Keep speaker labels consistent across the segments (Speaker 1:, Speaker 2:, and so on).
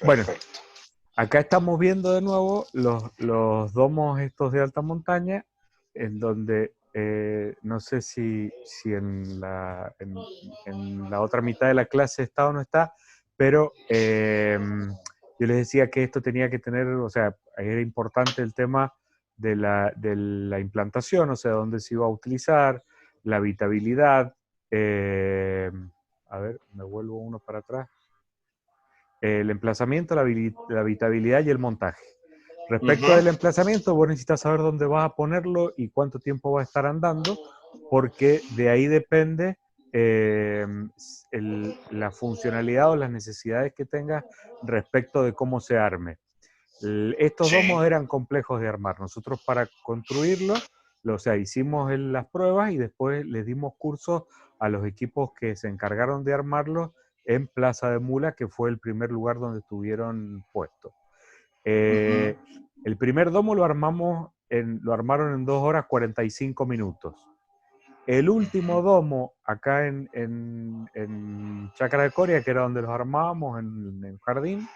Speaker 1: Bueno,
Speaker 2: perfecto.
Speaker 1: acá estamos viendo de nuevo los domos estos de alta montaña, en donde no sé si en la otra mitad de la clase está o no está, pero yo les decía que esto tenía que tener, o sea, era importante el tema de la implantación, o sea, dónde se iba a utilizar, la habitabilidad. eh, a ver, me vuelvo uno para atrás. El emplazamiento, la habitabilidad y el montaje. Respecto
Speaker 2: Ujú.
Speaker 1: del emplazamiento, vos necesitas saber dónde vas a ponerlo y cuánto tiempo va a estar andando, porque de ahí depende eh, la funcionalidad o las necesidades que tengas respecto de cómo se arme. Estos
Speaker 2: Sí.
Speaker 1: domos eran complejos de armar. Nosotros para construirlos, o sea, hicimos las pruebas y después les dimos cursos a los equipos que se encargaron de armarlos en Plaza de Mula, que fue el primer lugar donde estuvieron puestos.
Speaker 2: Ujú.
Speaker 1: Eh, el primer domo lo armaron en 2 horas 45 minutos. El último domo, acá en Chacra de Coria, que era donde los armábamos, en Jardín,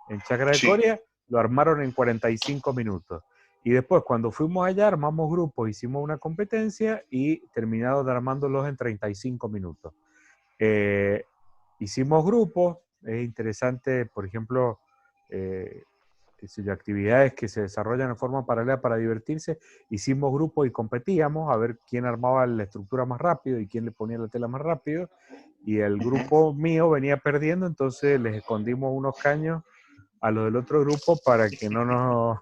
Speaker 1: en Chacra de
Speaker 2: Sí.
Speaker 1: Coria, lo armaron en 45 minutos. Y después, cuando fuimos allá, armamos grupos, hicimos una competencia y terminado de armándolos en 35 minutos. Eh, Hicimos grupos, es interesante, por ejemplo, eh, actividades que se desarrollan en forma paralela para divertirse. Hicimos grupos y competíamos a ver quién armaba la estructura más rápido y quién le ponía la tela más rápido. Y el
Speaker 2: Ujú.
Speaker 1: grupo mío venía perdiendo, entonces les escondimos unos caños a los del otro grupo para que no nos,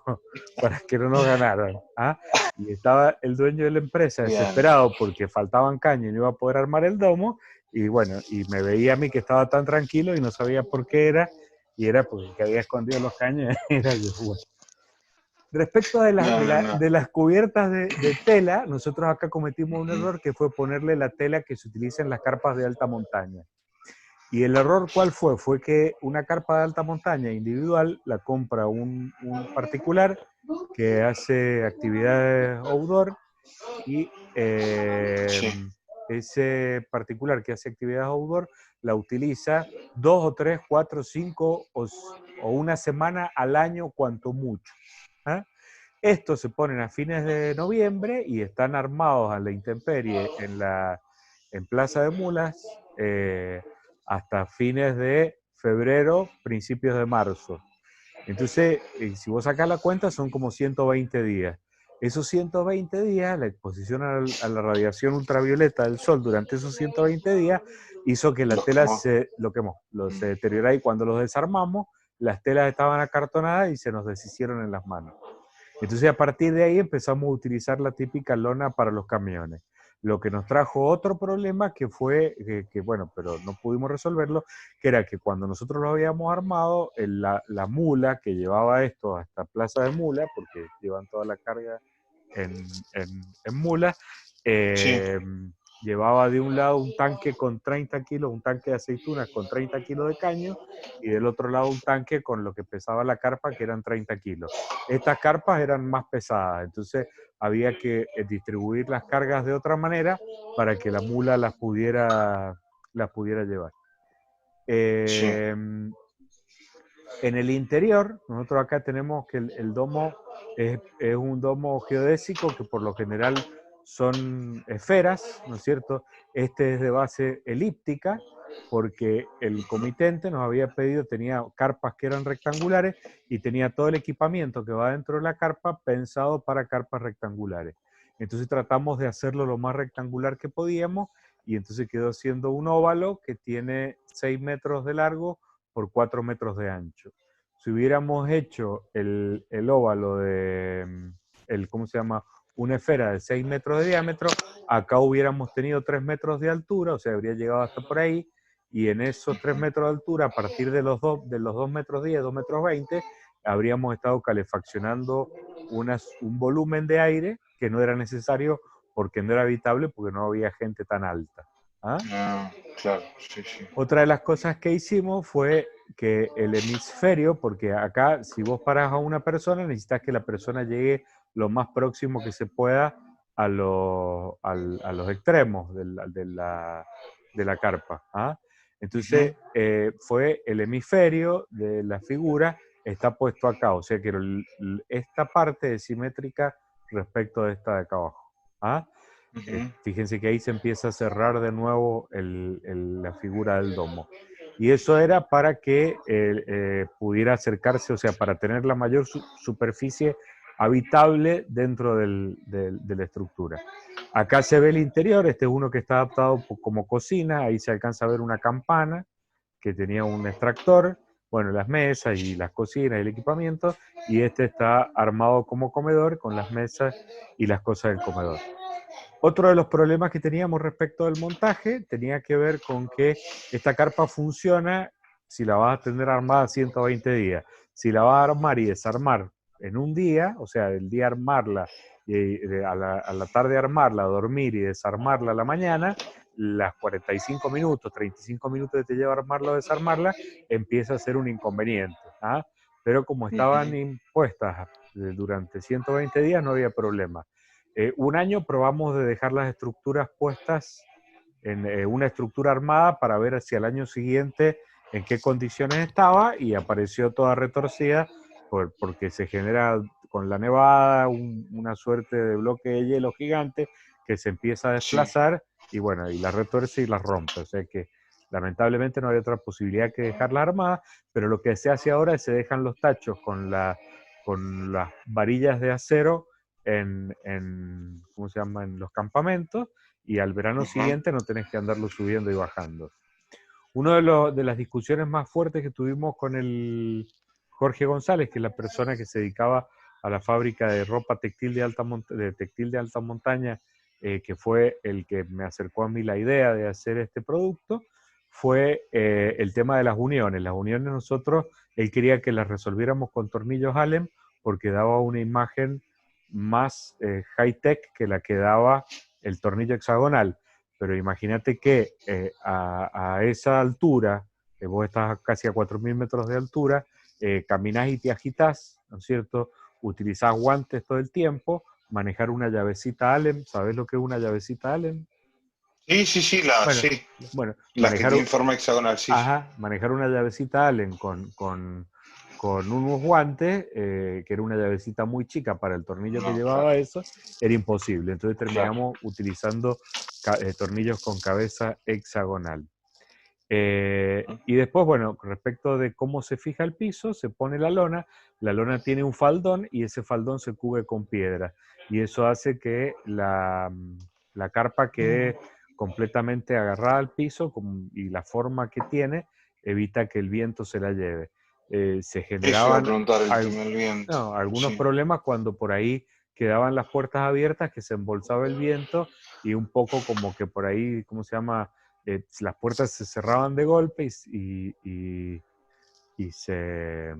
Speaker 1: para que no nos ganaran. ¿Ah? Y estaba el dueño de la empresa
Speaker 2: Bien.
Speaker 1: desesperado porque faltaban caños y no iba a poder armar el domo. Y bueno, y me veía a mí que estaba tan tranquilo y no sabía por qué era. Y era porque el que había escondido los caños era yo. Bueno. Respecto de,
Speaker 2: No, no, no.
Speaker 1: de las cubiertas de tela, nosotros acá cometimos un error que fue ponerle la tela que se utiliza en las carpas de alta montaña. Y el error, ¿cuál fue? Fue que una carpa de alta montaña individual la compra un particular que hace actividades outdoor y
Speaker 2: Sí.
Speaker 1: ese particular que hace actividades outdoor la utiliza 2 o 3, 4, 5 o una semana al año, cuanto mucho. ¿Ah? Estos se ponen a fines de noviembre y están armados a la intemperie en Plaza de Mulas hasta fines de febrero, principios de marzo. Entonces, si vos sacás la cuenta, son como 120 días. Esos 120 días, la exposición a la radiación ultravioleta del sol durante esos 120 días hizo que la
Speaker 2: Lo
Speaker 1: tela
Speaker 2: quemó.
Speaker 1: se deteriorara y cuando los desarmamos, las telas estaban acartonadas y se nos deshicieron en las manos. Entonces, a partir de ahí empezamos a utilizar la típica lona para los camiones. Lo que nos trajo otro problema que fue, bueno, pero no pudimos resolverlo, que era que cuando nosotros lo habíamos armado, la mula que llevaba esto hasta Plaza de Mula, porque llevan toda la carga en mula,
Speaker 2: Sí.
Speaker 1: eh, llevaba de un lado un tanque con 30 kilos, un tanque de aceitunas con 30 kilos de caño, y del otro lado un tanque con lo que pesaba la carpa, que eran 30 kilos. Estas carpas eran más pesadas, entonces había que distribuir las cargas de otra manera para que la mula las pudiera llevar.
Speaker 2: Sí.
Speaker 1: Eh, en el interior, nosotros acá tenemos que el domo es un domo geodésico que por lo general son esferas, ¿no es cierto? Este es de base elíptica, porque el comitente nos había pedido, tenía carpas que eran rectangulares y tenía todo el equipamiento que va dentro de la carpa pensado para carpas rectangulares. Entonces tratamos de hacerlo lo más rectangular que podíamos y entonces quedó siendo un óvalo que tiene 6 metros de largo por 4 metros de ancho. Si hubiéramos hecho el óvalo ¿cómo se llama? Una esfera de 6 metros de diámetro, acá hubiéramos tenido 3 metros de altura, o sea, habría llegado hasta por ahí, y en esos 3 metros de altura, a partir de los 2 metros 10, 2 metros 20, habríamos estado calefaccionando un volumen de aire que no era necesario porque no era habitable, porque no había gente tan alta. ¿Ah?
Speaker 2: Ah, claro, sí, sí.
Speaker 1: Otra de las cosas que hicimos fue que el hemisferio, porque acá si vos paras a una persona, necesitas que la persona llegue lo más próximo que se pueda a los extremos de la carpa. ¿Ah? Entonces, fue el hemisferio de la figura está puesto acá, o sea que esta parte es simétrica respecto de esta de acá abajo. ¿Ah? Fíjense que ahí se empieza a cerrar de nuevo la figura del domo. Y eso era para que pudiera acercarse, o sea, para tener la mayor superficie habitable dentro de la estructura. Acá se ve el interior, este es uno que está adaptado como cocina, ahí se alcanza a ver una campana que tenía un extractor, bueno, las mesas y las cocinas y el equipamiento, y este está armado como comedor con las mesas y las cosas del comedor. Otro de los problemas que teníamos respecto del montaje tenía que ver con que esta carpa funciona si la vas a tener armada 120 días. Si la vas a armar y desarmar en un día, o sea, el día armarla, y a la tarde armarla, dormir y desarmarla a la mañana, las 45 minutos, 35 minutos que te lleva armarla o desarmarla, empieza a ser un inconveniente. ¿Ah? Pero como estaban impuestas durante 120 días, no había problema. Un año probamos de dejar las estructuras puestas en una estructura armada para ver si al año siguiente en qué condiciones estaba y apareció toda retorcida porque se genera con la nevada una suerte de bloque de hielo gigante que se empieza a desplazar y bueno, y la retuerce y la rompe. O sea que lamentablemente no hay otra posibilidad que dejarla armada, pero lo que se hace ahora es se dejan los tachos con las varillas de acero ¿cómo se llama? En los campamentos y al verano siguiente no tenés que andarlo subiendo y bajando. Una de las discusiones más fuertes que tuvimos con el Jorge González, que es la persona que se dedicaba a la fábrica de ropa textil de alta montaña, que fue el que me acercó a mí la idea de hacer este producto, fue el tema de las uniones. Las uniones nosotros, él quería que las resolviéramos con tornillos Allen porque daba una imagen más high-tech que la que daba el tornillo hexagonal. Pero imagínate que a esa altura, vos estás casi a 4.000 metros de altura, caminás y te agitás, ¿no es cierto? Utilizás guantes todo el tiempo, manejar una llavecita Allen, ¿sabés lo que es una llavecita Allen?
Speaker 2: Sí, sí, sí,
Speaker 1: Bueno, bueno
Speaker 2: las que tienen forma hexagonal, sí, sí.
Speaker 1: manejar una llavecita Allen con unos guantes, que era una llavecita muy chica para el tornillo que llevaba eso, era imposible. Entonces terminamos utilizando tornillos con cabeza hexagonal. Y después, bueno, respecto de cómo se fija el piso, se pone la lona tiene un faldón y ese faldón se cubre con piedra. Y eso hace que la carpa quede completamente agarrada al piso y la forma que tiene evita que el viento se la lleve. Se
Speaker 2: Eso iba a
Speaker 1: generaban
Speaker 2: preguntar el tema del viento.
Speaker 1: algunos
Speaker 2: Sí.
Speaker 1: problemas cuando por ahí quedaban las puertas abiertas, que se embolsaba el viento y un poco como que por ahí, ¿cómo se llama? Las puertas se cerraban de golpe y se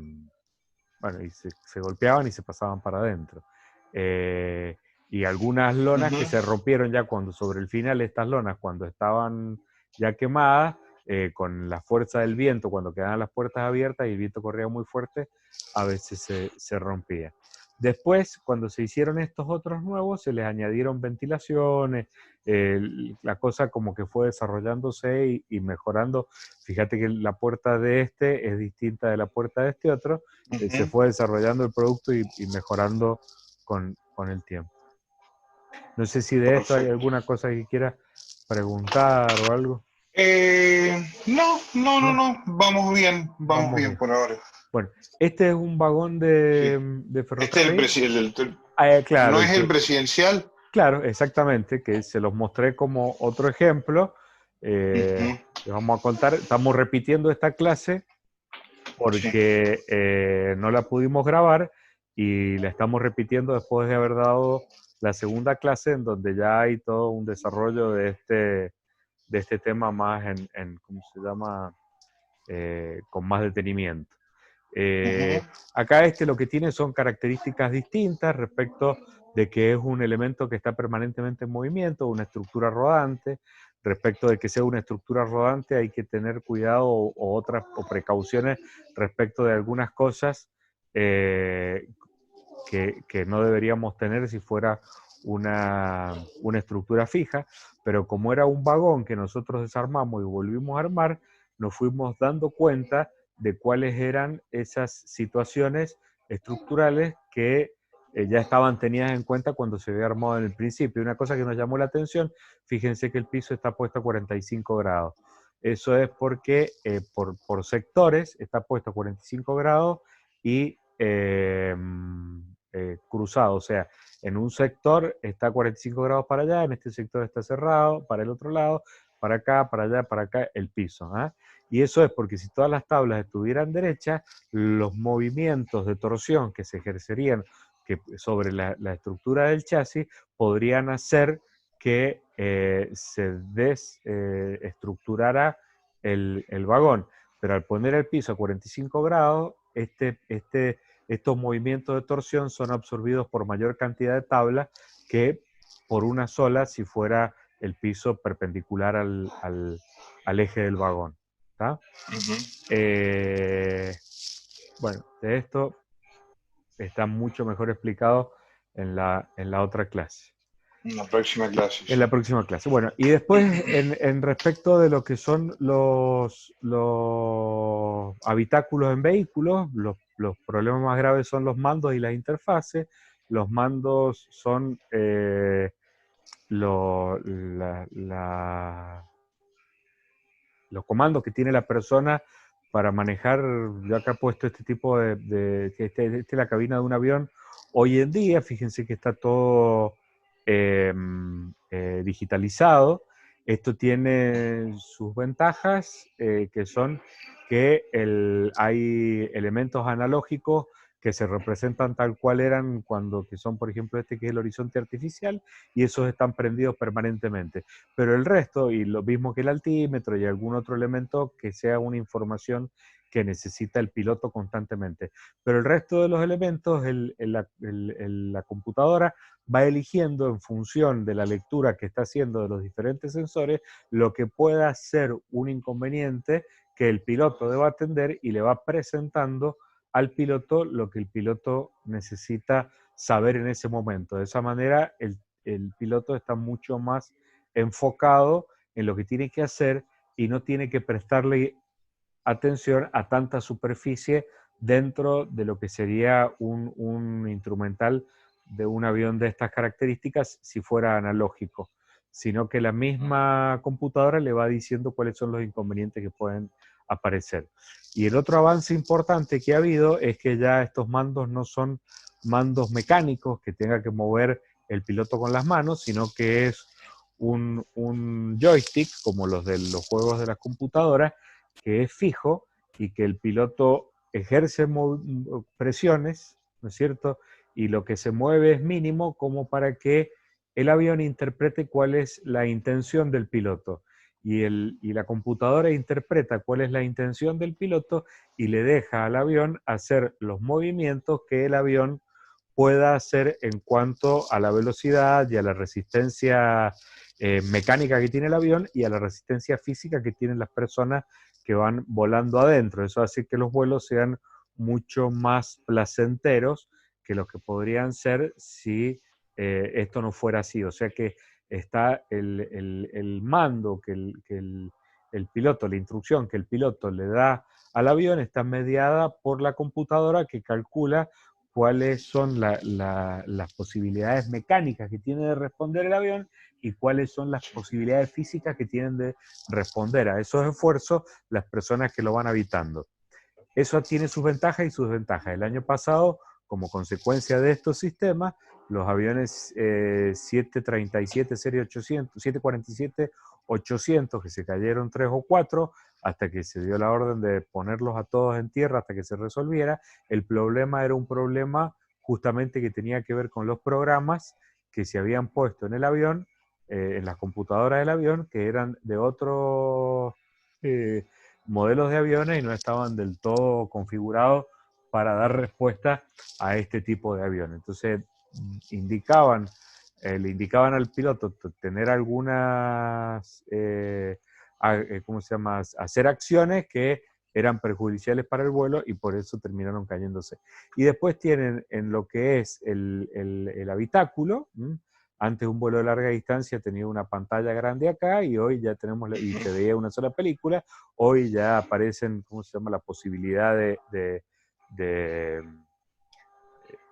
Speaker 1: golpeaban y se pasaban para adentro. Y algunas lonas que se rompieron ya sobre el final, estas lonas, cuando estaban ya quemadas, con la fuerza del viento, cuando quedaban las puertas abiertas y el viento corría muy fuerte, a veces se rompía. Después, cuando se hicieron estos otros nuevos, se les añadieron ventilaciones, la cosa como que fue desarrollándose y mejorando. Fíjate que la puerta de este es distinta de la puerta de este otro, se fue desarrollando el producto y mejorando con el tiempo. No sé si de esto hay alguna cosa que quieras preguntar o algo.
Speaker 2: No, vamos bien por ahora.
Speaker 1: Bueno, este es un vagón de ferrocarril.
Speaker 2: Este es
Speaker 1: Claro,
Speaker 2: ¿no es el presidencial?
Speaker 1: Claro, exactamente, que se los mostré como otro ejemplo. Les vamos a contar, estamos repitiendo esta clase porque no la pudimos grabar y la estamos repitiendo después de haber dado la segunda clase en donde ya hay todo un desarrollo de este tema más ¿cómo se llama? Con más detenimiento. Acá lo que tiene son características distintas respecto de que es un elemento que está permanentemente en movimiento, una estructura rodante. Respecto de que sea una estructura rodante hay que tener cuidado o precauciones respecto de algunas cosas que no deberíamos tener si fuera una estructura fija, pero como era un vagón que nosotros desarmamos y volvimos a armar, nos fuimos dando cuenta de cuáles eran esas situaciones estructurales que ya estaban tenidas en cuenta cuando se había armado en el principio. Una cosa que nos llamó la atención, fíjense que el piso está puesto a 45 grados. Eso es porque por sectores está puesto a 45 grados y cruzado, o sea, en un sector está a 45 grados para allá, en este sector está cerrado, para el otro lado, para acá, para allá, para acá, el piso. ¿Eh? Y eso es porque si todas las tablas estuvieran derechas, los movimientos de torsión que se ejercerían sobre la estructura del chasis podrían hacer que se desestructurara el vagón. Pero al poner el piso a 45 grados, estos movimientos de torsión son absorbidos por mayor cantidad de tablas que por una sola si fuera el piso perpendicular al eje del vagón. Bueno, de esto está mucho mejor explicado en la otra clase.
Speaker 2: En la próxima clase.
Speaker 1: En la próxima clase. Bueno, y después en respecto de lo que son los habitáculos en vehículos, los problemas más graves son los mandos y las interfaces. Los mandos son los comandos que tiene la persona para manejar. Yo acá he puesto este tipo esta es la cabina de un avión. Hoy en día, fíjense que está todo digitalizado. Esto tiene sus ventajas, que son que hay elementos analógicos que se representan tal cual eran que son, por ejemplo, que es el horizonte artificial, y esos están prendidos permanentemente. Pero el resto, y lo mismo que el altímetro y algún otro elemento que sea una información que necesita el piloto constantemente. Pero el resto de los elementos, la computadora va eligiendo en función de la lectura que está haciendo de los diferentes sensores lo que pueda ser un inconveniente que el piloto deba atender, y le va presentando al piloto lo que el piloto necesita saber en ese momento. De esa manera, el piloto está mucho más enfocado en lo que tiene que hacer y no tiene que prestarle atención a tanta superficie dentro de lo que sería un instrumental de un avión de estas características si fuera analógico, sino que la misma computadora le va diciendo cuáles son los inconvenientes que pueden aparecer. Y el otro avance importante que ha habido es que ya estos mandos no son mandos mecánicos que tenga que mover el piloto con las manos, sino que es un joystick, como los de los juegos de las computadoras, que es fijo y que el piloto ejerce presiones, ¿no es cierto? Y lo que se mueve es mínimo, como para que el avión interprete cuál es la intención del piloto. Y la computadora interpreta cuál es la intención del piloto y le deja al avión hacer los movimientos que el avión pueda hacer en cuanto a la velocidad y a la resistencia mecánica que tiene el avión y a la resistencia física que tienen las personas que van volando adentro. Eso hace que los vuelos sean mucho más placenteros que los que podrían ser si esto no fuera así. O sea que está el mando que el piloto, la instrucción que el piloto le da al avión, está mediada por la computadora que calcula cuáles son las posibilidades mecánicas que tiene de responder el avión y cuáles son las posibilidades físicas que tienen de responder a esos esfuerzos las personas que lo van habitando. Eso tiene sus ventajas y sus desventajas. El año pasado, como consecuencia de estos sistemas, los aviones 737 serie 800, 747 800, que se cayeron 3 o 4, hasta que se dio la orden de ponerlos a todos en tierra hasta que se resolviera. El problema era un problema justamente que tenía que ver con los programas que se habían puesto en el avión, en las computadoras del avión, que eran de otros modelos de aviones y no estaban del todo configurados para dar respuesta a este tipo de aviones. Entonces le indicaban al piloto tener algunas, ¿cómo se llama?, hacer acciones que eran perjudiciales para el vuelo y por eso terminaron cayéndose. Y después tienen en lo que es el habitáculo, Antes un vuelo de larga distancia tenía una pantalla grande acá y hoy ya tenemos, y se veía una sola película, hoy ya aparecen, ¿cómo se llama?, la posibilidad de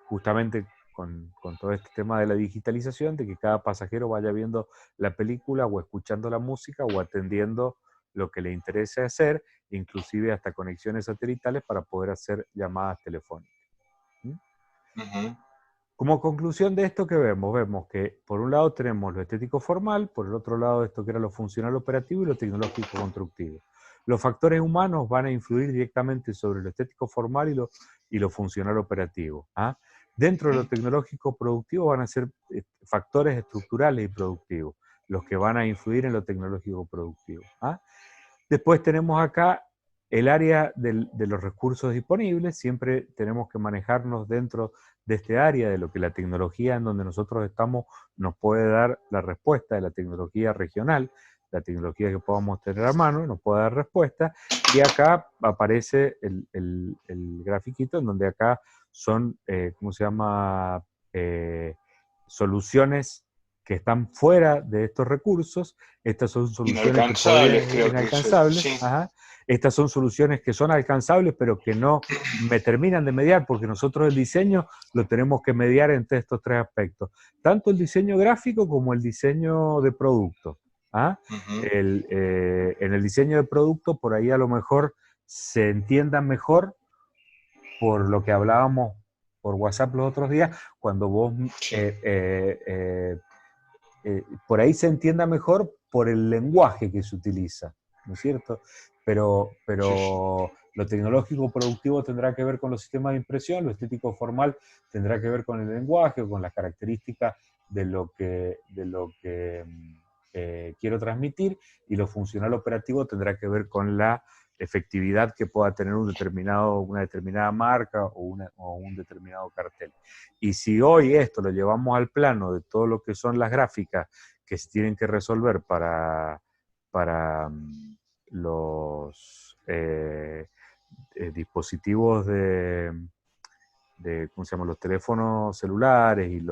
Speaker 1: justamente con todo este tema de la digitalización, de que cada pasajero vaya viendo la película o escuchando la música o atendiendo lo que le interese hacer, inclusive hasta conexiones satelitales para poder hacer llamadas telefónicas. ¿Mm?
Speaker 2: Ujú.
Speaker 1: Como conclusión de esto, ¿qué vemos? Vemos que por un lado tenemos lo estético formal, por el otro lado esto que era lo funcional operativo y lo tecnológico constructivo. Los factores humanos van a influir directamente sobre lo estético formal y lo funcional operativo. ¿Ah? Dentro de lo tecnológico productivo van a ser factores estructurales y productivos, los que van a influir en lo tecnológico productivo. ¿Ah? Después tenemos acá el área de los recursos disponibles. Siempre tenemos que manejarnos dentro de este área de lo que la tecnología en donde nosotros estamos nos puede dar la respuesta de la tecnología regional, la tecnología que podamos tener a mano, nos puede dar respuesta. Y acá aparece el grafiquito en donde acá son, ¿cómo se llama? Soluciones que están fuera de estos recursos. Estas son soluciones que podrían
Speaker 2: Inalcanzables,
Speaker 1: ser
Speaker 2: creo que es
Speaker 1: inalcanzables.
Speaker 2: sí.
Speaker 1: Ajá. Estas son soluciones que son alcanzables, pero que no me terminan de mediar, porque nosotros el diseño lo tenemos que mediar entre estos tres aspectos. Tanto el diseño gráfico como el diseño de producto. ¿Ah?
Speaker 2: Ujú.
Speaker 1: En el diseño de producto, por ahí a lo mejor se entienda mejor por lo que hablábamos por WhatsApp los otros días, cuando vos
Speaker 2: Sí,
Speaker 1: por ahí se entienda mejor por el lenguaje que se utiliza, ¿no es cierto?
Speaker 2: sí, sí.
Speaker 1: Pero lo tecnológico productivo tendrá que ver con los sistemas de impresión, lo estético formal tendrá que ver con el lenguaje o con las características de lo que quiero transmitir, y lo funcional operativo tendrá que ver con la efectividad que pueda tener una determinada marca o un determinado cartel. Y si hoy esto lo llevamos al plano de todo lo que son las gráficas que se tienen que resolver para los dispositivos ¿cómo se llama? Los teléfonos celulares y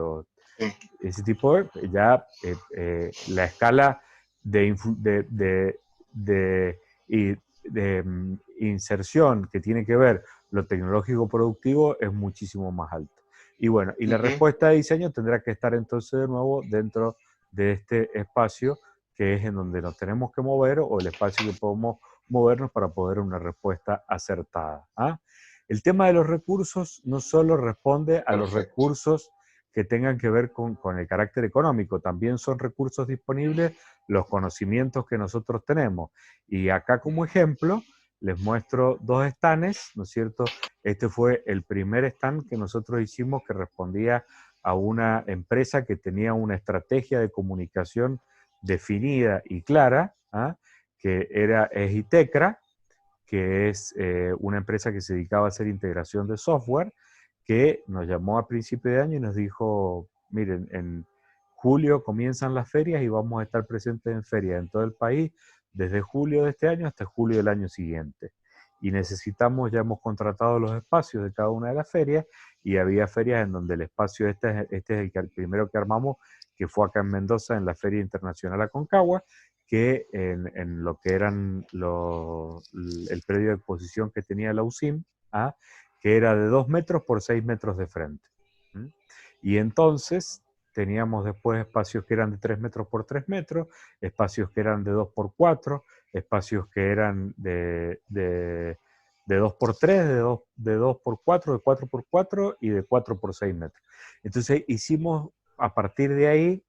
Speaker 2: Sí.
Speaker 1: ese tipo ya la escala de, y inserción que tiene que ver lo tecnológico productivo es muchísimo más alta. Y bueno, y la
Speaker 2: Ujú.
Speaker 1: respuesta de diseño tendrá que estar entonces de nuevo dentro de este espacio que es en donde nos tenemos que mover, o el espacio que podemos movernos para poder una respuesta acertada. ¿Ah? El tema de los recursos no solo responde a los
Speaker 2: Perfecto.
Speaker 1: recursos que tengan que ver con el carácter económico, también son recursos disponibles los conocimientos que nosotros tenemos. Y acá como ejemplo les muestro dos stands, ¿no es cierto? Este fue el primer stand que nosotros hicimos que respondía a una empresa que tenía una estrategia de comunicación definida y clara, ¿ah? Que era Egitecra, que es una empresa que se dedicaba a hacer integración de software, que nos llamó a principio de año y nos dijo, miren, en julio comienzan las ferias y vamos a estar presentes en ferias en todo el país desde julio de este año hasta julio del año siguiente. Y necesitamos, ya hemos contratado los espacios de cada una de las ferias, y había ferias en donde el espacio, este es el primero que armamos, que fue acá en Mendoza, en la Feria Internacional Aconcagua, que en lo que eran el predio de exposición que tenía la UCIM, ¿ah? Que era de 2 metros por 6 metros de frente. ¿Mm? Y entonces teníamos después espacios que eran de 3 metros por 3 metros, espacios que eran de 2 por 4, espacios que eran de 2 por 3, de 2 por 4, de 4 por 4 y de 4 por 6 metros. Entonces hicimos a partir de ahí,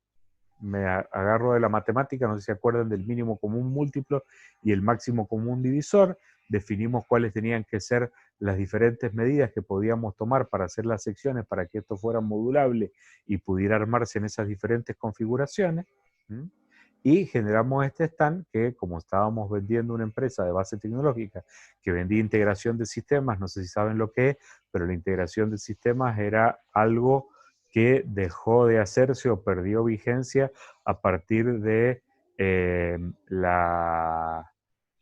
Speaker 1: me agarro de la matemática, no sé si se acuerdan del mínimo común múltiplo y el máximo común divisor, definimos cuáles tenían que ser las diferentes medidas que podíamos tomar para hacer las secciones para que esto fuera modulable y pudiera armarse en esas diferentes configuraciones. ¿Mm? Y generamos este stand que, como estábamos vendiendo una empresa de base tecnológica que vendía integración de sistemas, no sé si saben lo que es, pero la integración de sistemas era algo que dejó de hacerse o perdió vigencia a partir de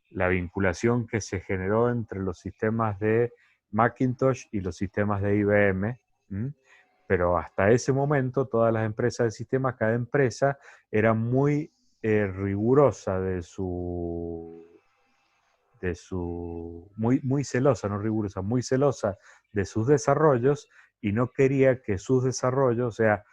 Speaker 1: la vinculación que se generó entre los sistemas de Macintosh y los sistemas de IBM. ¿Mm? pero hasta ese momento todas las empresas de sistemas, cada empresa era muy rigurosa muy celosa, no rigurosa, muy celosa de sus desarrollos y no quería que sus desarrollos, o sea,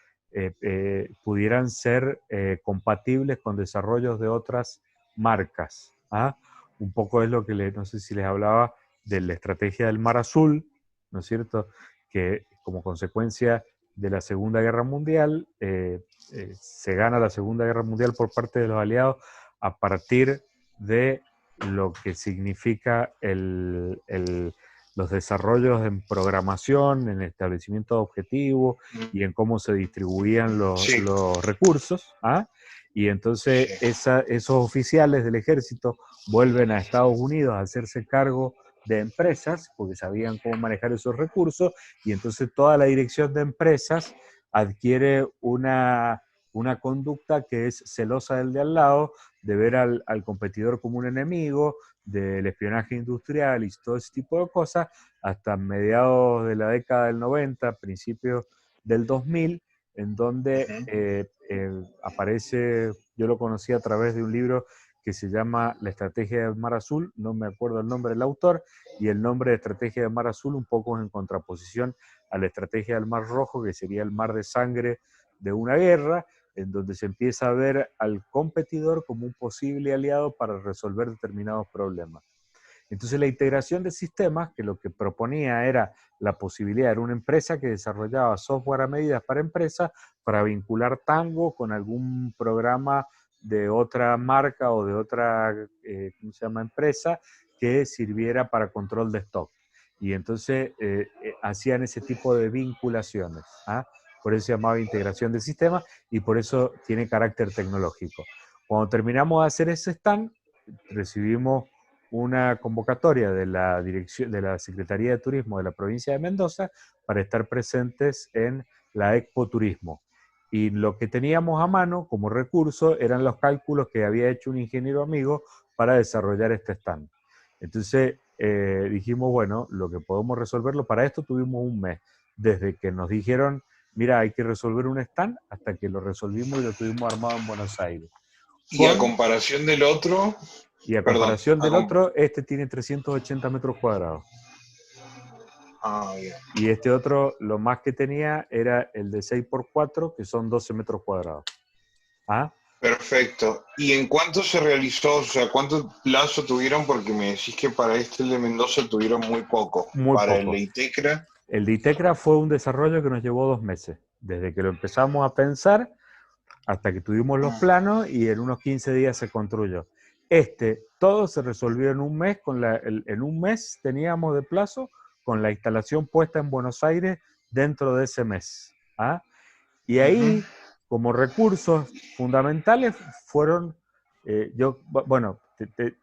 Speaker 1: pudieran ser compatibles con desarrollos de otras marcas. ¿Ah? Un poco es lo que no sé si les hablaba de la estrategia del Mar Azul, ¿no es cierto? Que como consecuencia de la Segunda Guerra Mundial, se gana la Segunda Guerra Mundial por parte de los aliados a partir de lo que significa los desarrollos en programación, en establecimiento de objetivos y en cómo se distribuían
Speaker 3: Sí,
Speaker 1: los recursos. ¿Ah? Y entonces
Speaker 3: sí.
Speaker 1: esos oficiales del ejército vuelven a Estados Unidos a hacerse cargo de empresas, porque sabían cómo manejar esos recursos, y entonces toda la dirección de empresas adquiere una conducta que es celosa del de al lado, de ver al competidor como un enemigo, del espionaje industrial y todo ese tipo de cosas, hasta mediados de la década del 90, principios del 2000, en donde aparece, yo lo conocí a través de un libro que se llama La Estrategia del Mar Azul, no me acuerdo el nombre del autor, y el nombre de Estrategia del Mar Azul un poco en contraposición a la Estrategia del Mar Rojo, que sería el mar de sangre de una guerra, en donde se empieza a ver al competidor como un posible aliado para resolver determinados problemas. Entonces la integración de sistemas, que lo que proponía era la posibilidad, era una empresa que desarrollaba software a medida para empresas para vincular Tango con algún programa de otra marca o de otra, ¿cómo se llama?, empresa que sirviera para control de stock. Y entonces hacían ese tipo de vinculaciones. ¿Ah? Por eso se llamaba integración de sistemas y por eso tiene carácter tecnológico. Cuando terminamos de hacer ese stand, recibimos una convocatoria de la dirección de la Secretaría de Turismo de la provincia de Mendoza para estar presentes en la Expo Turismo. Y lo que teníamos a mano como recurso eran los cálculos que había hecho un ingeniero amigo para desarrollar este stand. Entonces dijimos, bueno, lo que podemos resolverlo, para esto tuvimos un mes, desde que nos dijeron, mira, hay que resolver un stand, hasta que lo resolvimos y lo tuvimos armado en Buenos Aires.
Speaker 3: Y a comparación del otro,
Speaker 1: Y a
Speaker 3: perdón.
Speaker 1: comparación del otro, este tiene 380 metros cuadrados.
Speaker 3: Bien.
Speaker 1: Y este otro, lo más que tenía era el de 6x4, que son 12 metros cuadrados. ¿Ah?
Speaker 3: Perfecto. ¿Y en cuánto se realizó? O sea, ¿cuánto plazo tuvieron? Porque me decís que para el de Mendoza tuvieron muy poco.
Speaker 1: Muy
Speaker 3: Para el de
Speaker 1: poco.
Speaker 3: Itecra.
Speaker 1: El de Itecra fue un desarrollo que nos llevó 2 meses, desde que lo empezamos a pensar hasta que tuvimos los planos y en unos 15 días se construyó. Todo se resolvió en un mes, en un mes teníamos de plazo con la instalación puesta en Buenos Aires dentro de ese mes. ¿Ah? Y ahí, como recursos fundamentales, fueron, bueno,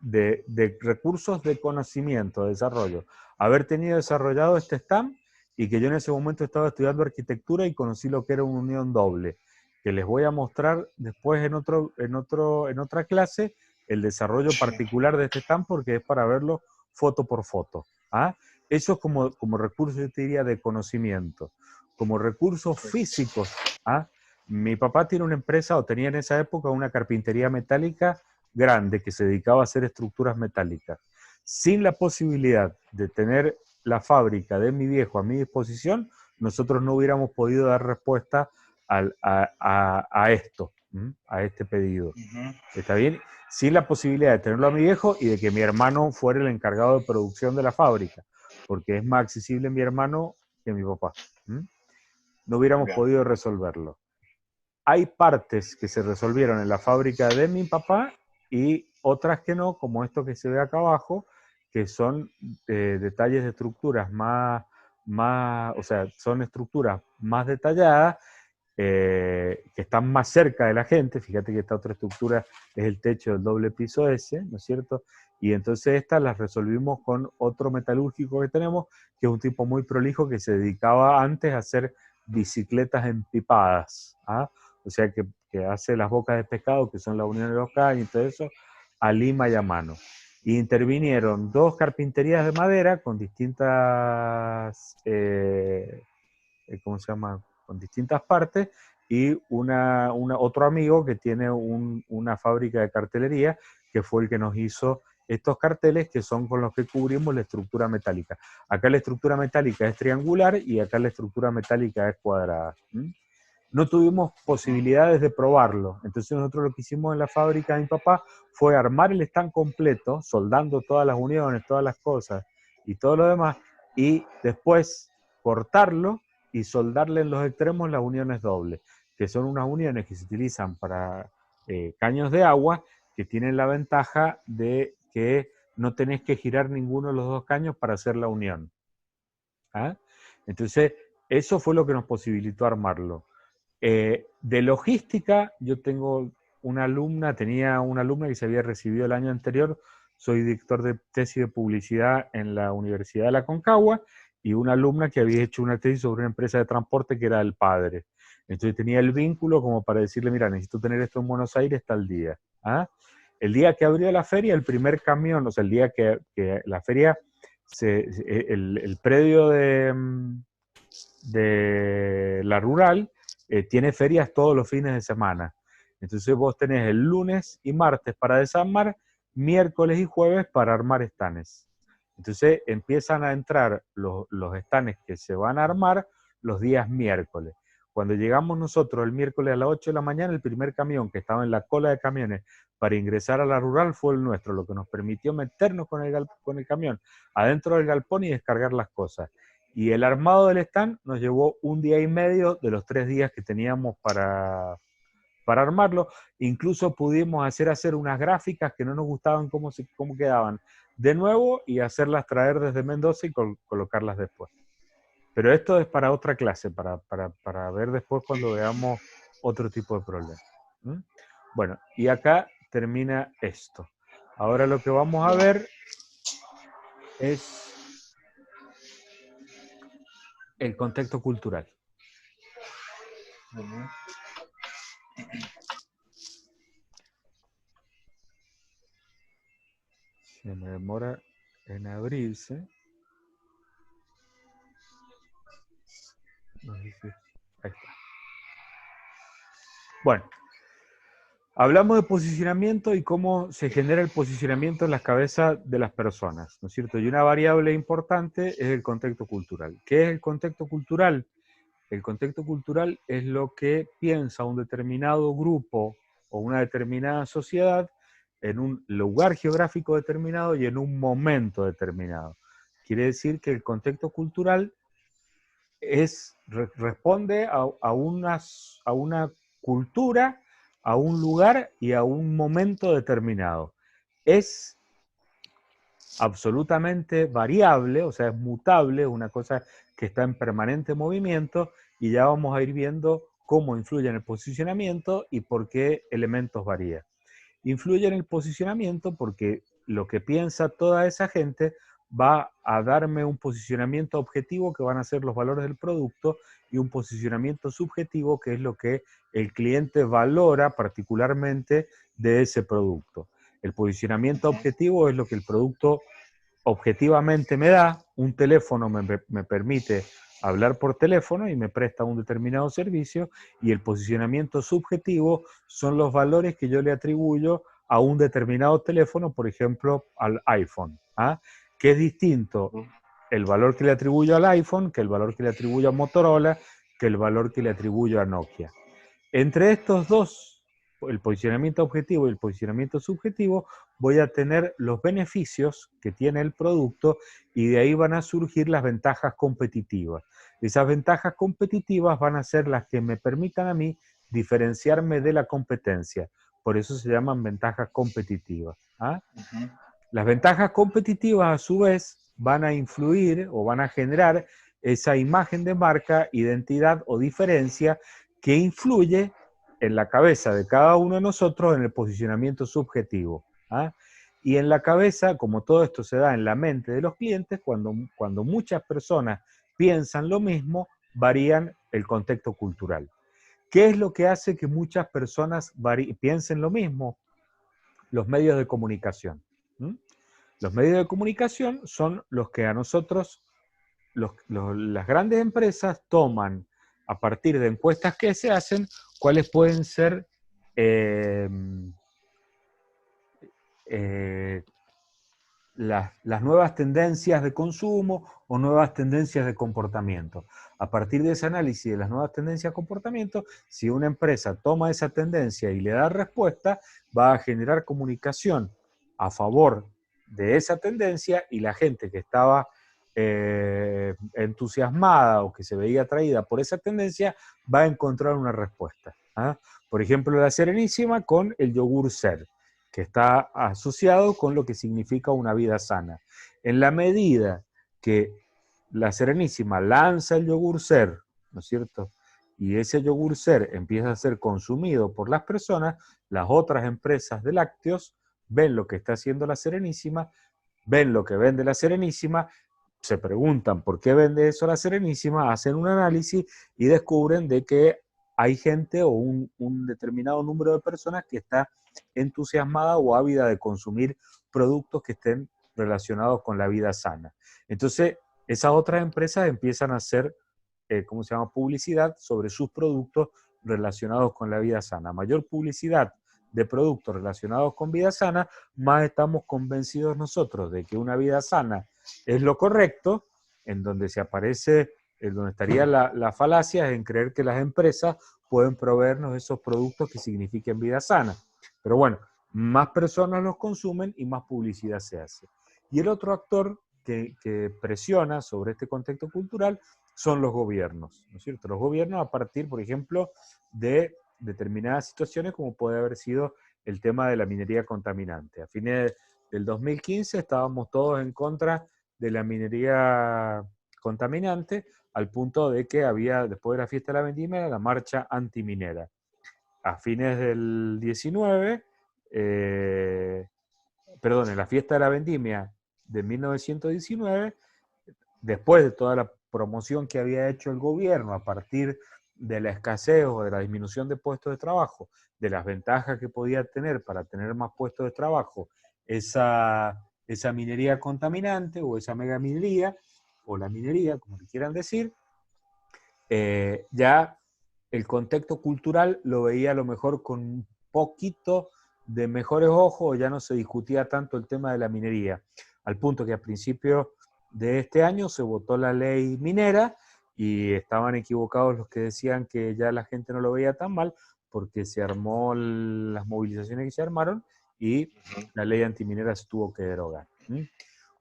Speaker 1: de recursos de conocimiento, de desarrollo. Haber tenido desarrollado este STAM y que yo en ese momento estaba estudiando arquitectura y conocí lo que era una unión doble, que les voy a mostrar después en otra clase el desarrollo particular de este STAM porque es para verlo foto por foto. ¿Ah? Eso es como recurso, yo te diría, de conocimiento. Como recursos físicos. ¿Ah? Mi papá tiene una empresa, o tenía en esa época una carpintería metálica grande que se dedicaba a hacer estructuras metálicas. Sin la posibilidad de tener la fábrica de mi viejo a mi disposición, nosotros no hubiéramos podido dar respuesta a esto, a este pedido. ¿Está bien? Sin la posibilidad de tenerlo a mi viejo y de que mi hermano fuera el encargado de producción de la fábrica, porque es más accesible mi hermano que mi papá. No hubiéramos podido resolverlo. Hay partes que se resolvieron en la fábrica de mi papá y otras que no, como esto que se ve acá abajo, que son detalles de estructuras o sea, son estructuras más detalladas, que están más cerca de la gente. Fíjate que esta otra estructura es el techo del doble piso S, ¿no es cierto? Y entonces estas las resolvimos con otro metalúrgico que tenemos, que es un tipo muy prolijo que se dedicaba antes a hacer bicicletas empipadas. ¿Ah? O sea, que hace las bocas de pescado, que son la unión de los caños y todo eso, a lima y a mano. Y intervinieron 2 carpinterías de madera con distintas, ¿cómo se llama? con distintas partes, y otro amigo que tiene una fábrica de cartelería, que fue el que nos hizo estos carteles, que son con los que cubrimos la estructura metálica. Acá la estructura metálica es triangular y acá la estructura metálica es cuadrada. No tuvimos posibilidades de probarlo, entonces nosotros lo que hicimos en la fábrica de mi papá fue armar el stand completo, soldando todas las uniones, todas las cosas y todo lo demás, y después cortarlo y soldarle en los extremos las uniones dobles, que son unas uniones que se utilizan para caños de agua, que tienen la ventaja de que no tenés que girar ninguno de los dos caños para hacer la unión. ¿Ah? Entonces, eso fue lo que nos posibilitó armarlo. De logística, yo tenía una alumna que se había recibido el año anterior, soy director de tesis de publicidad en la Universidad de la Concagua, y una alumna que había hecho una tesis sobre una empresa de transporte que era el padre. Entonces tenía el vínculo como para decirle, mira, necesito tener esto en Buenos Aires tal día. ¿Ah? El día que abrió la feria, el primer camión, o sea, el día que la feria, el predio de la rural tiene ferias todos los fines de semana. Entonces vos tenés el lunes y martes para desarmar, miércoles y jueves para armar estanes. Entonces empiezan a entrar los estanes que se van a armar los días miércoles. Cuando llegamos nosotros el miércoles a las 8 de la mañana, el primer camión que estaba en la cola de camiones para ingresar a la rural fue el nuestro, lo que nos permitió meternos con el camión adentro del galpón y descargar las cosas. Y el armado del stand nos llevó un día y medio de los 3 días que teníamos para armarlo. Incluso pudimos hacer unas gráficas que no nos gustaban cómo quedaban de nuevo y hacerlas traer desde Mendoza y colocarlas después. Pero esto es para otra clase, para ver después cuando veamos otro tipo de problema. Bueno, y acá termina esto. Ahora lo que vamos a ver es el contexto cultural. Se me demora en abrirse. Ahí está. Bueno, hablamos de posicionamiento y cómo se genera el posicionamiento en las cabezas de las personas, ¿no es cierto? Y una variable importante es el contexto cultural. ¿Qué es el contexto cultural? El contexto cultural es lo que piensa un determinado grupo o una determinada sociedad en un lugar geográfico determinado y en un momento determinado. Quiere decir que el contexto cultural responde a una cultura, a un lugar y a un momento determinado. Es absolutamente variable, o sea, es mutable, es una cosa que está en permanente movimiento, y ya vamos a ir viendo cómo influye en el posicionamiento y por qué elementos varía. Influye en el posicionamiento porque lo que piensa toda esa gente va a darme un posicionamiento objetivo, que van a ser los valores del producto, y un posicionamiento subjetivo, que es lo que el cliente valora particularmente de ese producto. El posicionamiento objetivo es lo que el producto objetivamente me da. Un teléfono me permite hablar por teléfono y me presta un determinado servicio, y el posicionamiento subjetivo son los valores que yo le atribuyo a un determinado teléfono, por ejemplo, al iPhone, ¿ah? Que es distinto el valor que le atribuyo al iPhone que el valor que le atribuyo a Motorola, que el valor que le atribuyo a Nokia. Entre estos dos, el posicionamiento objetivo y el posicionamiento subjetivo, voy a tener los beneficios que tiene el producto, y de ahí van a surgir las ventajas competitivas. Esas ventajas competitivas van a ser las que me permitan a mí diferenciarme de la competencia. Por eso se llaman ventajas competitivas. ¿Ah? Las ventajas competitivas, a su vez, van a influir o van a generar esa imagen de marca, identidad o diferencia, que influye en la cabeza de cada uno de nosotros en el posicionamiento subjetivo. ¿Ah? Y en la cabeza, como todo esto se da en la mente de los clientes, cuando muchas personas piensan lo mismo, varían el contexto cultural. ¿Qué es lo que hace que muchas personas piensen lo mismo? Los medios de comunicación. Los medios de comunicación son los que a nosotros, las grandes empresas toman a partir de encuestas que se hacen, cuáles pueden ser las nuevas tendencias de consumo o nuevas tendencias de comportamiento. A partir de ese análisis de las nuevas tendencias de comportamiento, si una empresa toma esa tendencia y le da respuesta, va a generar comunicación a favor de esa tendencia, y la gente que estaba entusiasmada o que se veía atraída por esa tendencia va a encontrar una respuesta. ¿Ah? Por ejemplo, la Serenísima con el yogur Ser, que está asociado con lo que significa una vida sana. En la medida que la Serenísima lanza el yogur Ser, ¿no es cierto?, y ese yogur Ser empieza a ser consumido por las personas, las otras empresas de lácteos ven lo que está haciendo la Serenísima, ven lo que vende la Serenísima, se preguntan por qué vende eso la Serenísima, hacen un análisis y descubren de que hay gente o un determinado número de personas que está entusiasmada o ávida de consumir productos que estén relacionados con la vida sana. Entonces, esas otras empresas empiezan a hacer, ¿cómo se llama?, publicidad sobre sus productos relacionados con la vida sana. Mayor publicidad de productos relacionados con vida sana, más estamos convencidos nosotros de que una vida sana es lo correcto, en donde se aparece, en donde estaría la falacia en creer que las empresas pueden proveernos esos productos que signifiquen vida sana. Pero bueno, más personas los consumen y más publicidad se hace. Y el otro actor que presiona sobre este contexto cultural son los gobiernos, ¿no es cierto? Los gobiernos a partir, por ejemplo, de determinadas situaciones como puede haber sido el tema de la minería contaminante. A fines del 2015 estábamos todos en contra de la minería contaminante, al punto de que había, después de la fiesta de la vendimia, la marcha antiminera. A fines del 19, en la fiesta de la vendimia de 1919, después de toda la promoción que había hecho el gobierno a partir de la escasez o de la disminución de puestos de trabajo, de las ventajas que podía tener para tener más puestos de trabajo, esa minería contaminante o esa megaminería, o la minería, como le quieran decir, ya el contexto cultural lo veía a lo mejor con un poquito de mejores ojos, ya no se discutía tanto el tema de la minería, al punto que a principios de este año se votó la ley minera y estaban equivocados los que decían que ya la gente no lo veía tan mal, porque se armó las movilizaciones que se armaron y la ley antiminera se tuvo que derogar.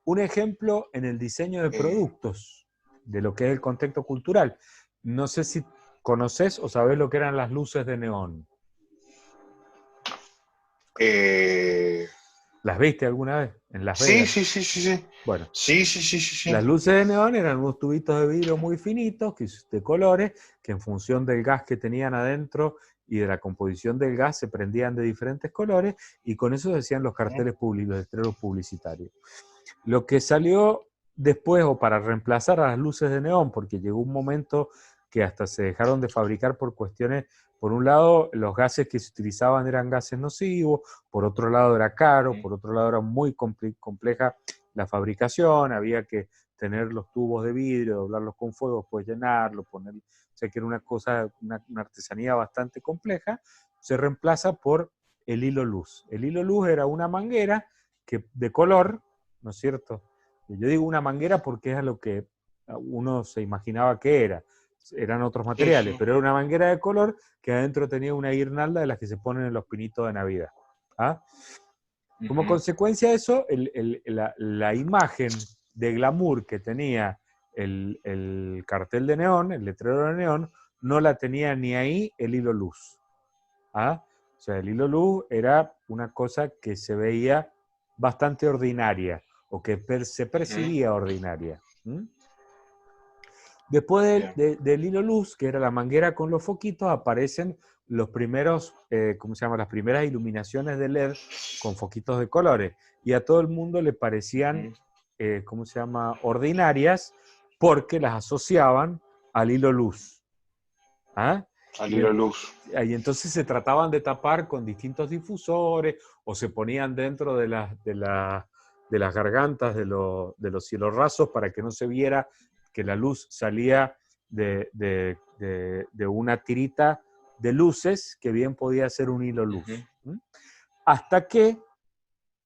Speaker 1: Un ejemplo en el diseño de productos, de lo que es el contexto cultural. No sé si conoces o sabes lo que eran las luces de neón. ¿Las viste alguna vez en Las Vegas?
Speaker 3: Sí.
Speaker 1: Bueno,
Speaker 3: Sí.
Speaker 1: las luces de neón eran unos tubitos de vidrio muy finitos, de colores, que en función del gas que tenían adentro y de la composición del gas se prendían de diferentes colores, y con eso se hacían los carteles públicos, los letreros publicitarios. Lo que salió después, o para reemplazar a las luces de neón, porque llegó un momento que hasta se dejaron de fabricar por cuestiones, por un lado, los gases que se utilizaban eran gases nocivos, por otro lado era caro, por otro lado era muy compleja la fabricación, había que tener los tubos de vidrio, doblarlos con fuego, después llenarlos, poner, o sea que era una cosa, una artesanía bastante compleja. Se reemplaza por el hilo luz. El hilo luz era una manguera de color, ¿no es cierto? Yo digo una manguera porque es a lo que uno se imaginaba que era. Eran otros materiales, pero era una manguera de color que adentro tenía una guirnalda de las que se ponen en los pinitos de Navidad. ¿Ah? Como consecuencia de eso, la imagen de glamour que tenía el cartel de neón, el letrero de neón, no la tenía ni ahí el hilo luz. ¿Ah? O sea, el hilo luz era una cosa que se veía bastante ordinaria, o que se percibía ordinaria. Después del hilo luz, que era la manguera con los foquitos, aparecen los primeros, ¿cómo se llama?, las primeras iluminaciones de LED con foquitos de colores. Y a todo el mundo le parecían, ¿cómo se llama?, ordinarias, porque las asociaban al hilo luz. ¿Ah?
Speaker 3: Al hilo luz.
Speaker 1: Y entonces se trataban de tapar con distintos difusores, o se ponían dentro de las gargantas de los cielos rasos para que no se viera que la luz salía de una tirita de luces que bien podía ser un hilo luz. Hasta que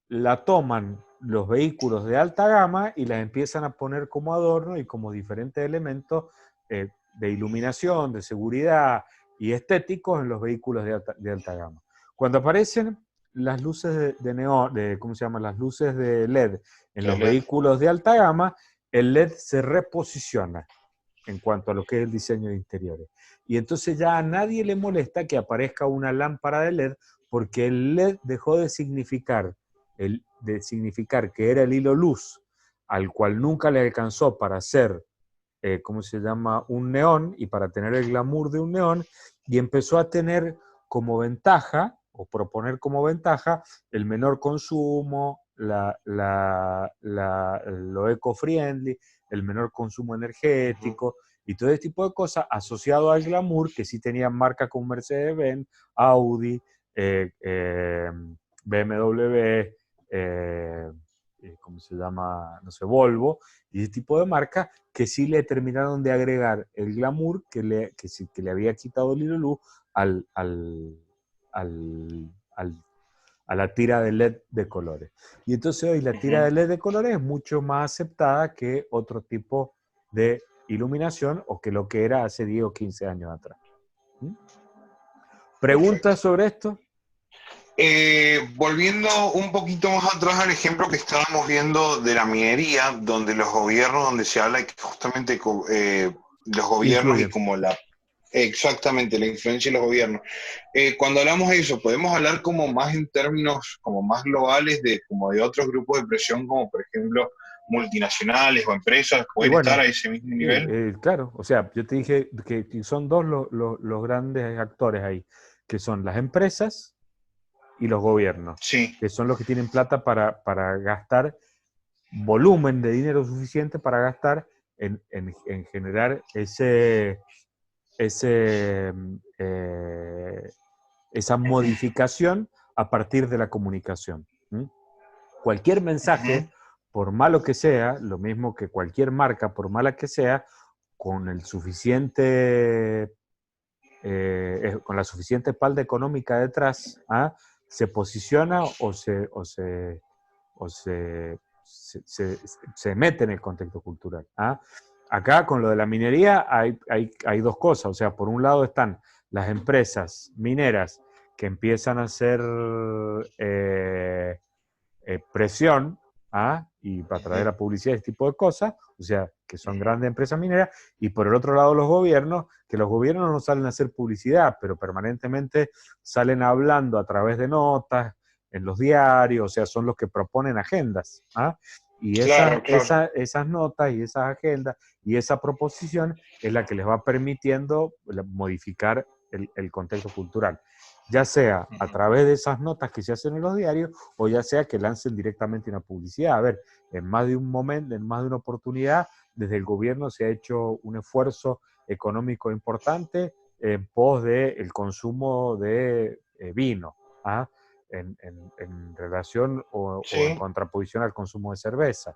Speaker 1: la toman los vehículos de alta gama y las empiezan a poner como adorno y como diferentes elementos de iluminación, de seguridad y estéticos en los vehículos de alta gama. Cuando aparecen las luces de neón, ¿cómo se llama? Las luces de LED en los vehículos de alta gama, el LED se reposiciona en cuanto a lo que es el diseño de interiores. Y entonces ya a nadie le molesta que aparezca una lámpara de LED, porque el LED dejó de significar que era el hilo luz, al cual nunca le alcanzó para hacer, ¿cómo se llama?, un neón, y para tener el glamour de un neón, y empezó a tener como ventaja, o proponer como ventaja, el menor consumo, lo eco-friendly, el menor consumo energético, y todo ese tipo de cosas asociado al glamour, que sí tenían marcas como Mercedes-Benz, Audi, BMW, ¿cómo se llama? No sé, Volvo, y ese tipo de marcas que sí le terminaron de agregar el glamour que le había quitado el hilo luz a la tira de LED de colores. Y entonces hoy la tira de LED de colores es mucho más aceptada que otro tipo de iluminación o que lo que era hace 10 o 15 años atrás. ¿Preguntas sobre esto?
Speaker 3: Volviendo un poquito más atrás al ejemplo que estábamos viendo de la minería, donde los gobiernos, donde se habla que justamente los gobiernos
Speaker 1: Influyen.
Speaker 3: y como exactamente la influencia de los gobiernos. Cuando hablamos de eso, podemos hablar como más en términos como más globales como de otros grupos de presión, como por ejemplo multinacionales o empresas, pueden estar a ese mismo nivel.
Speaker 1: Claro, o sea, yo te dije que son dos los grandes actores ahí, que son las empresas y los gobiernos,
Speaker 3: Sí.
Speaker 1: que son los que tienen plata para gastar volumen de dinero suficiente para gastar en generar esa modificación a partir de la comunicación. Cualquier mensaje, por malo que sea, lo mismo que cualquier marca, por mala que sea, con la suficiente espalda económica detrás, se posiciona o se mete en el contexto cultural. Acá con lo de la minería hay dos cosas, o sea, por un lado están las empresas mineras que empiezan a hacer presión y para traer a publicidad este tipo de cosas, o sea, que son grandes empresas mineras, y por el otro lado los gobiernos, que los gobiernos no salen a hacer publicidad, pero permanentemente salen hablando a través de notas, en los diarios, o sea, son los que proponen agendas. Y
Speaker 3: Claro.
Speaker 1: esas notas y esas agendas y esa proposición es la que les va permitiendo modificar el contexto cultural, ya sea a través de esas notas que se hacen en los diarios o ya sea que lancen directamente una publicidad. A ver, en más de un momento, en más de una oportunidad, desde el gobierno se ha hecho un esfuerzo económico importante en pos del consumo de vino, en relación o en contraposición al consumo de cerveza.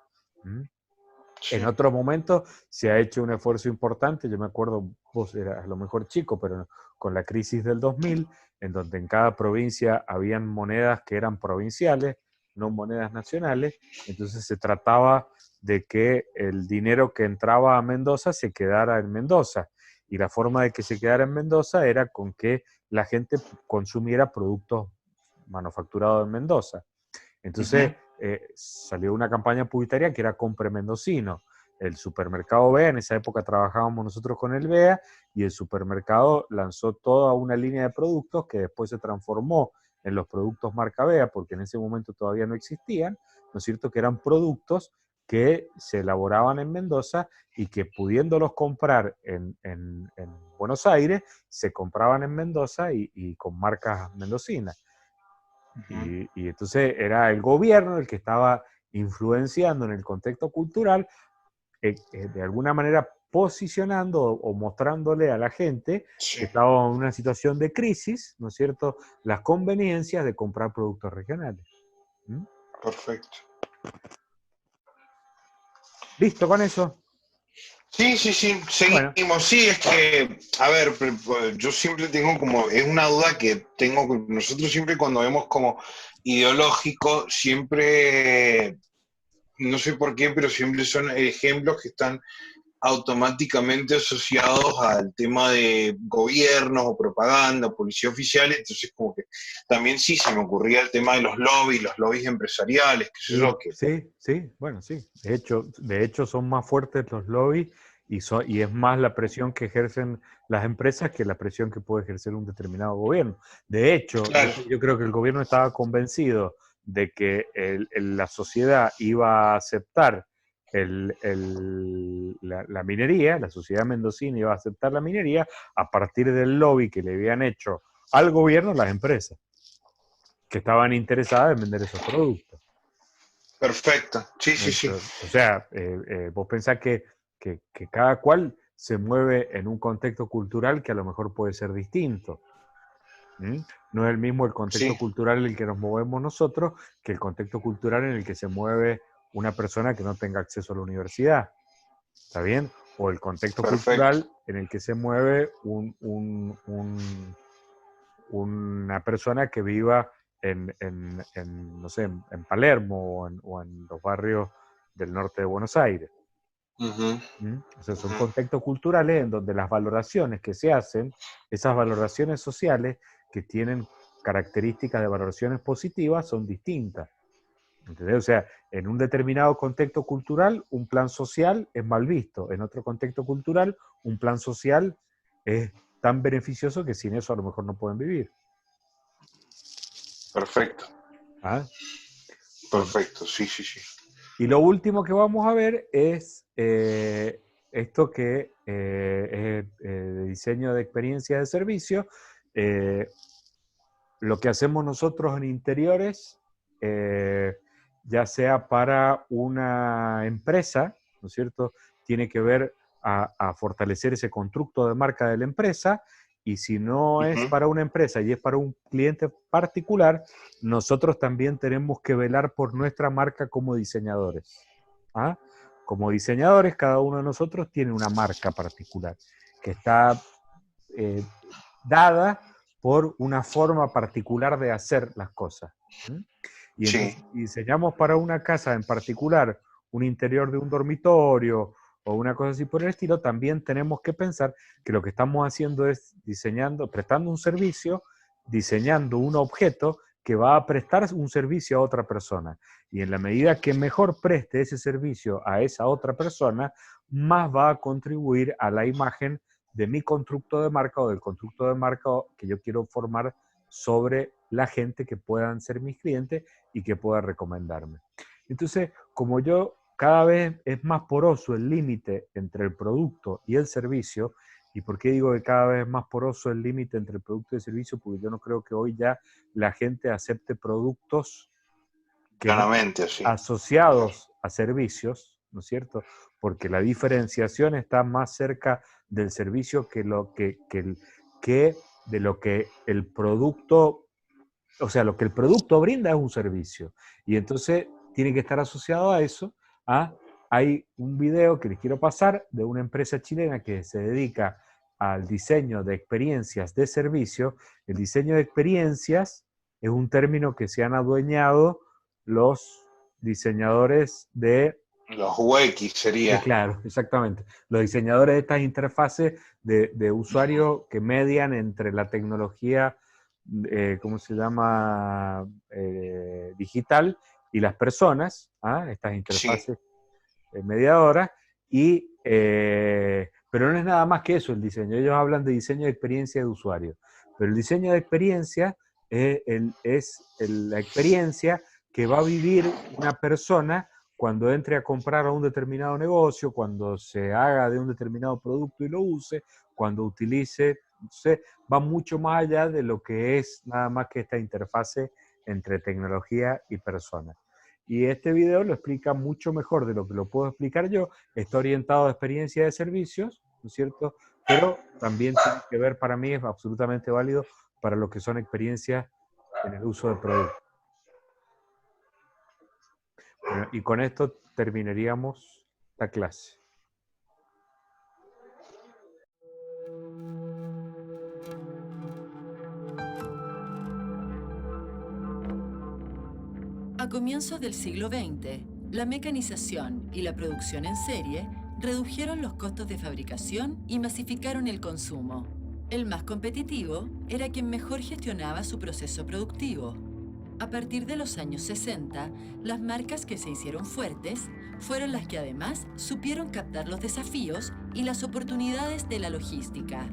Speaker 1: Sí. En otro momento se ha hecho un esfuerzo importante, yo me acuerdo, vos eras a lo mejor chico, pero con la crisis del 2000, en donde en cada provincia habían monedas que eran provinciales, no monedas nacionales, entonces se trataba de que el dinero que entraba a Mendoza se quedara en Mendoza, y la forma de que se quedara en Mendoza era con que la gente consumiera productos manufacturados en Mendoza. Entonces salió una campaña publicitaria que era Compre Mendocino. El supermercado BEA, en esa época trabajábamos nosotros con el BEA, y el supermercado lanzó toda una línea de productos que después se transformó en los productos marca BEA, porque en ese momento todavía no existían, ¿no es cierto?, que eran productos que se elaboraban en Mendoza y que pudiéndolos comprar en Buenos Aires, se compraban en Mendoza y con marcas mendocinas. Y entonces era el gobierno el que estaba influenciando en el contexto cultural, de alguna manera posicionando o mostrándole a la gente que estaba en una situación de crisis, ¿no es cierto?, las conveniencias de comprar productos regionales.
Speaker 3: Perfecto.
Speaker 1: ¿Listo con eso?
Speaker 3: Sí, sí, sí,
Speaker 1: Bueno,
Speaker 3: seguimos. Sí, es que, a ver, yo siempre tengo como, es una duda que tengo, nosotros siempre cuando vemos como ideológico, siempre, no sé por qué, pero siempre son ejemplos que están automáticamente asociados al tema de gobiernos o propaganda, policía oficial, entonces como que también sí se me ocurría el tema de los lobbies empresariales, qué sé
Speaker 1: sí,
Speaker 3: yo, que
Speaker 1: sí, sí, bueno, sí. De hecho son más fuertes los lobbies y es más la presión que ejercen las empresas que la presión que puede ejercer un determinado gobierno. De hecho,
Speaker 3: claro,
Speaker 1: yo creo que el gobierno estaba convencido de que la sociedad iba a aceptar la minería, la sociedad mendocina iba a aceptar la minería a partir del lobby que le habían hecho al gobierno las empresas que estaban interesadas en vender esos productos.
Speaker 3: perfecto, sí, sí, sí,
Speaker 1: Entonces, o sea, vos pensás que cada cual se mueve en un contexto cultural que a lo mejor puede ser distinto. ¿Mm? No es el mismo el contexto
Speaker 3: sí,
Speaker 1: cultural en el que nos movemos nosotros que el contexto cultural en el que se mueve una persona que no tenga acceso a la universidad. ¿Está bien? O el contexto
Speaker 3: perfecto.
Speaker 1: cultural en el que se mueve una persona que viva no sé, en Palermo o en los barrios del norte de Buenos Aires.
Speaker 3: Ujú,
Speaker 1: ¿Mm? O sea, son
Speaker 3: ujú.
Speaker 1: contextos culturales en donde las valoraciones que se hacen, esas valoraciones sociales que tienen características de valoraciones positivas, son distintas. ¿Entendés? O sea, en un determinado contexto cultural, un plan social es mal visto. En otro contexto cultural, un plan social es tan beneficioso que sin eso a lo mejor no pueden vivir.
Speaker 3: Perfecto,
Speaker 1: ¿Ah? Bueno,
Speaker 3: perfecto, sí, sí, sí.
Speaker 1: y lo último que vamos a ver es esto que es de diseño de experiencia de servicio. Eh, lo que hacemos nosotros en interiores, ya sea para una empresa, ¿no es cierto? Tiene que ver a fortalecer ese constructo de marca de la empresa, y si no es
Speaker 3: Ujú.
Speaker 1: para una empresa y es para un cliente particular, nosotros también tenemos que velar por nuestra marca como diseñadores. ¿Ah? Como diseñadores, cada uno de nosotros tiene una marca particular que está eh, dada por una forma particular de hacer las cosas. ¿Mm? Y
Speaker 3: Sí,
Speaker 1: entonces, si diseñamos para una casa en particular un interior de un dormitorio o una cosa así por el estilo, también tenemos que pensar que lo que estamos haciendo es diseñando, prestando un servicio, diseñando un objeto que va a prestar un servicio a otra persona. Y en la medida que mejor preste ese servicio a esa otra persona, más va a contribuir a la imagen de mi constructo de marca o del constructo de marca que yo quiero formar sobre la gente que puedan ser mis clientes y que pueda recomendarme. Entonces, como yo cada vez es más poroso el límite entre el producto y el servicio, ¿y por qué digo que cada vez es más poroso el límite entre el producto y el servicio? Porque yo no creo que hoy ya la gente acepte productos que no
Speaker 3: claramente, sí.
Speaker 1: asociados a servicios, ¿no es cierto? Porque la diferenciación está más cerca del servicio que de lo que el producto, o sea, lo que el producto brinda es un servicio. Y entonces tiene que estar asociado a eso. Hay un video que les quiero pasar de una empresa chilena que se dedica al diseño de experiencias de servicio. El diseño de experiencias es un término que se han adueñado los diseñadores
Speaker 3: Los UX sería.
Speaker 1: claro, exactamente, los diseñadores de estas interfaces de
Speaker 3: Ujú.
Speaker 1: usuario que median entre la tecnología, ¿cómo se llama? Digital y las personas, estas
Speaker 3: Sí,
Speaker 1: interfaces mediadoras, pero no es nada más que eso el diseño. Ellos hablan de diseño de experiencia de usuario, pero el diseño de experiencia es la experiencia que va a vivir una persona cuando entre a comprar a un determinado negocio, cuando se haga de un determinado producto y lo use, cuando utilice, va mucho más allá de lo que es nada más que esta interfase entre tecnología y persona. Y este video lo explica mucho mejor de lo que lo puedo explicar yo. Está orientado a experiencia de servicios, ¿no es cierto? Pero también tiene que ver, para mí, es absolutamente válido para lo que son experiencias en el uso del producto. Bueno, y con esto terminaríamos la clase.
Speaker 4: A comienzos del siglo XX, la mecanización y la producción en serie redujeron los costos de fabricación y masificaron el consumo. El más competitivo era quien mejor gestionaba su proceso productivo. A partir de los años 60, las marcas que se hicieron fuertes fueron las que además supieron captar los desafíos y las oportunidades de la logística.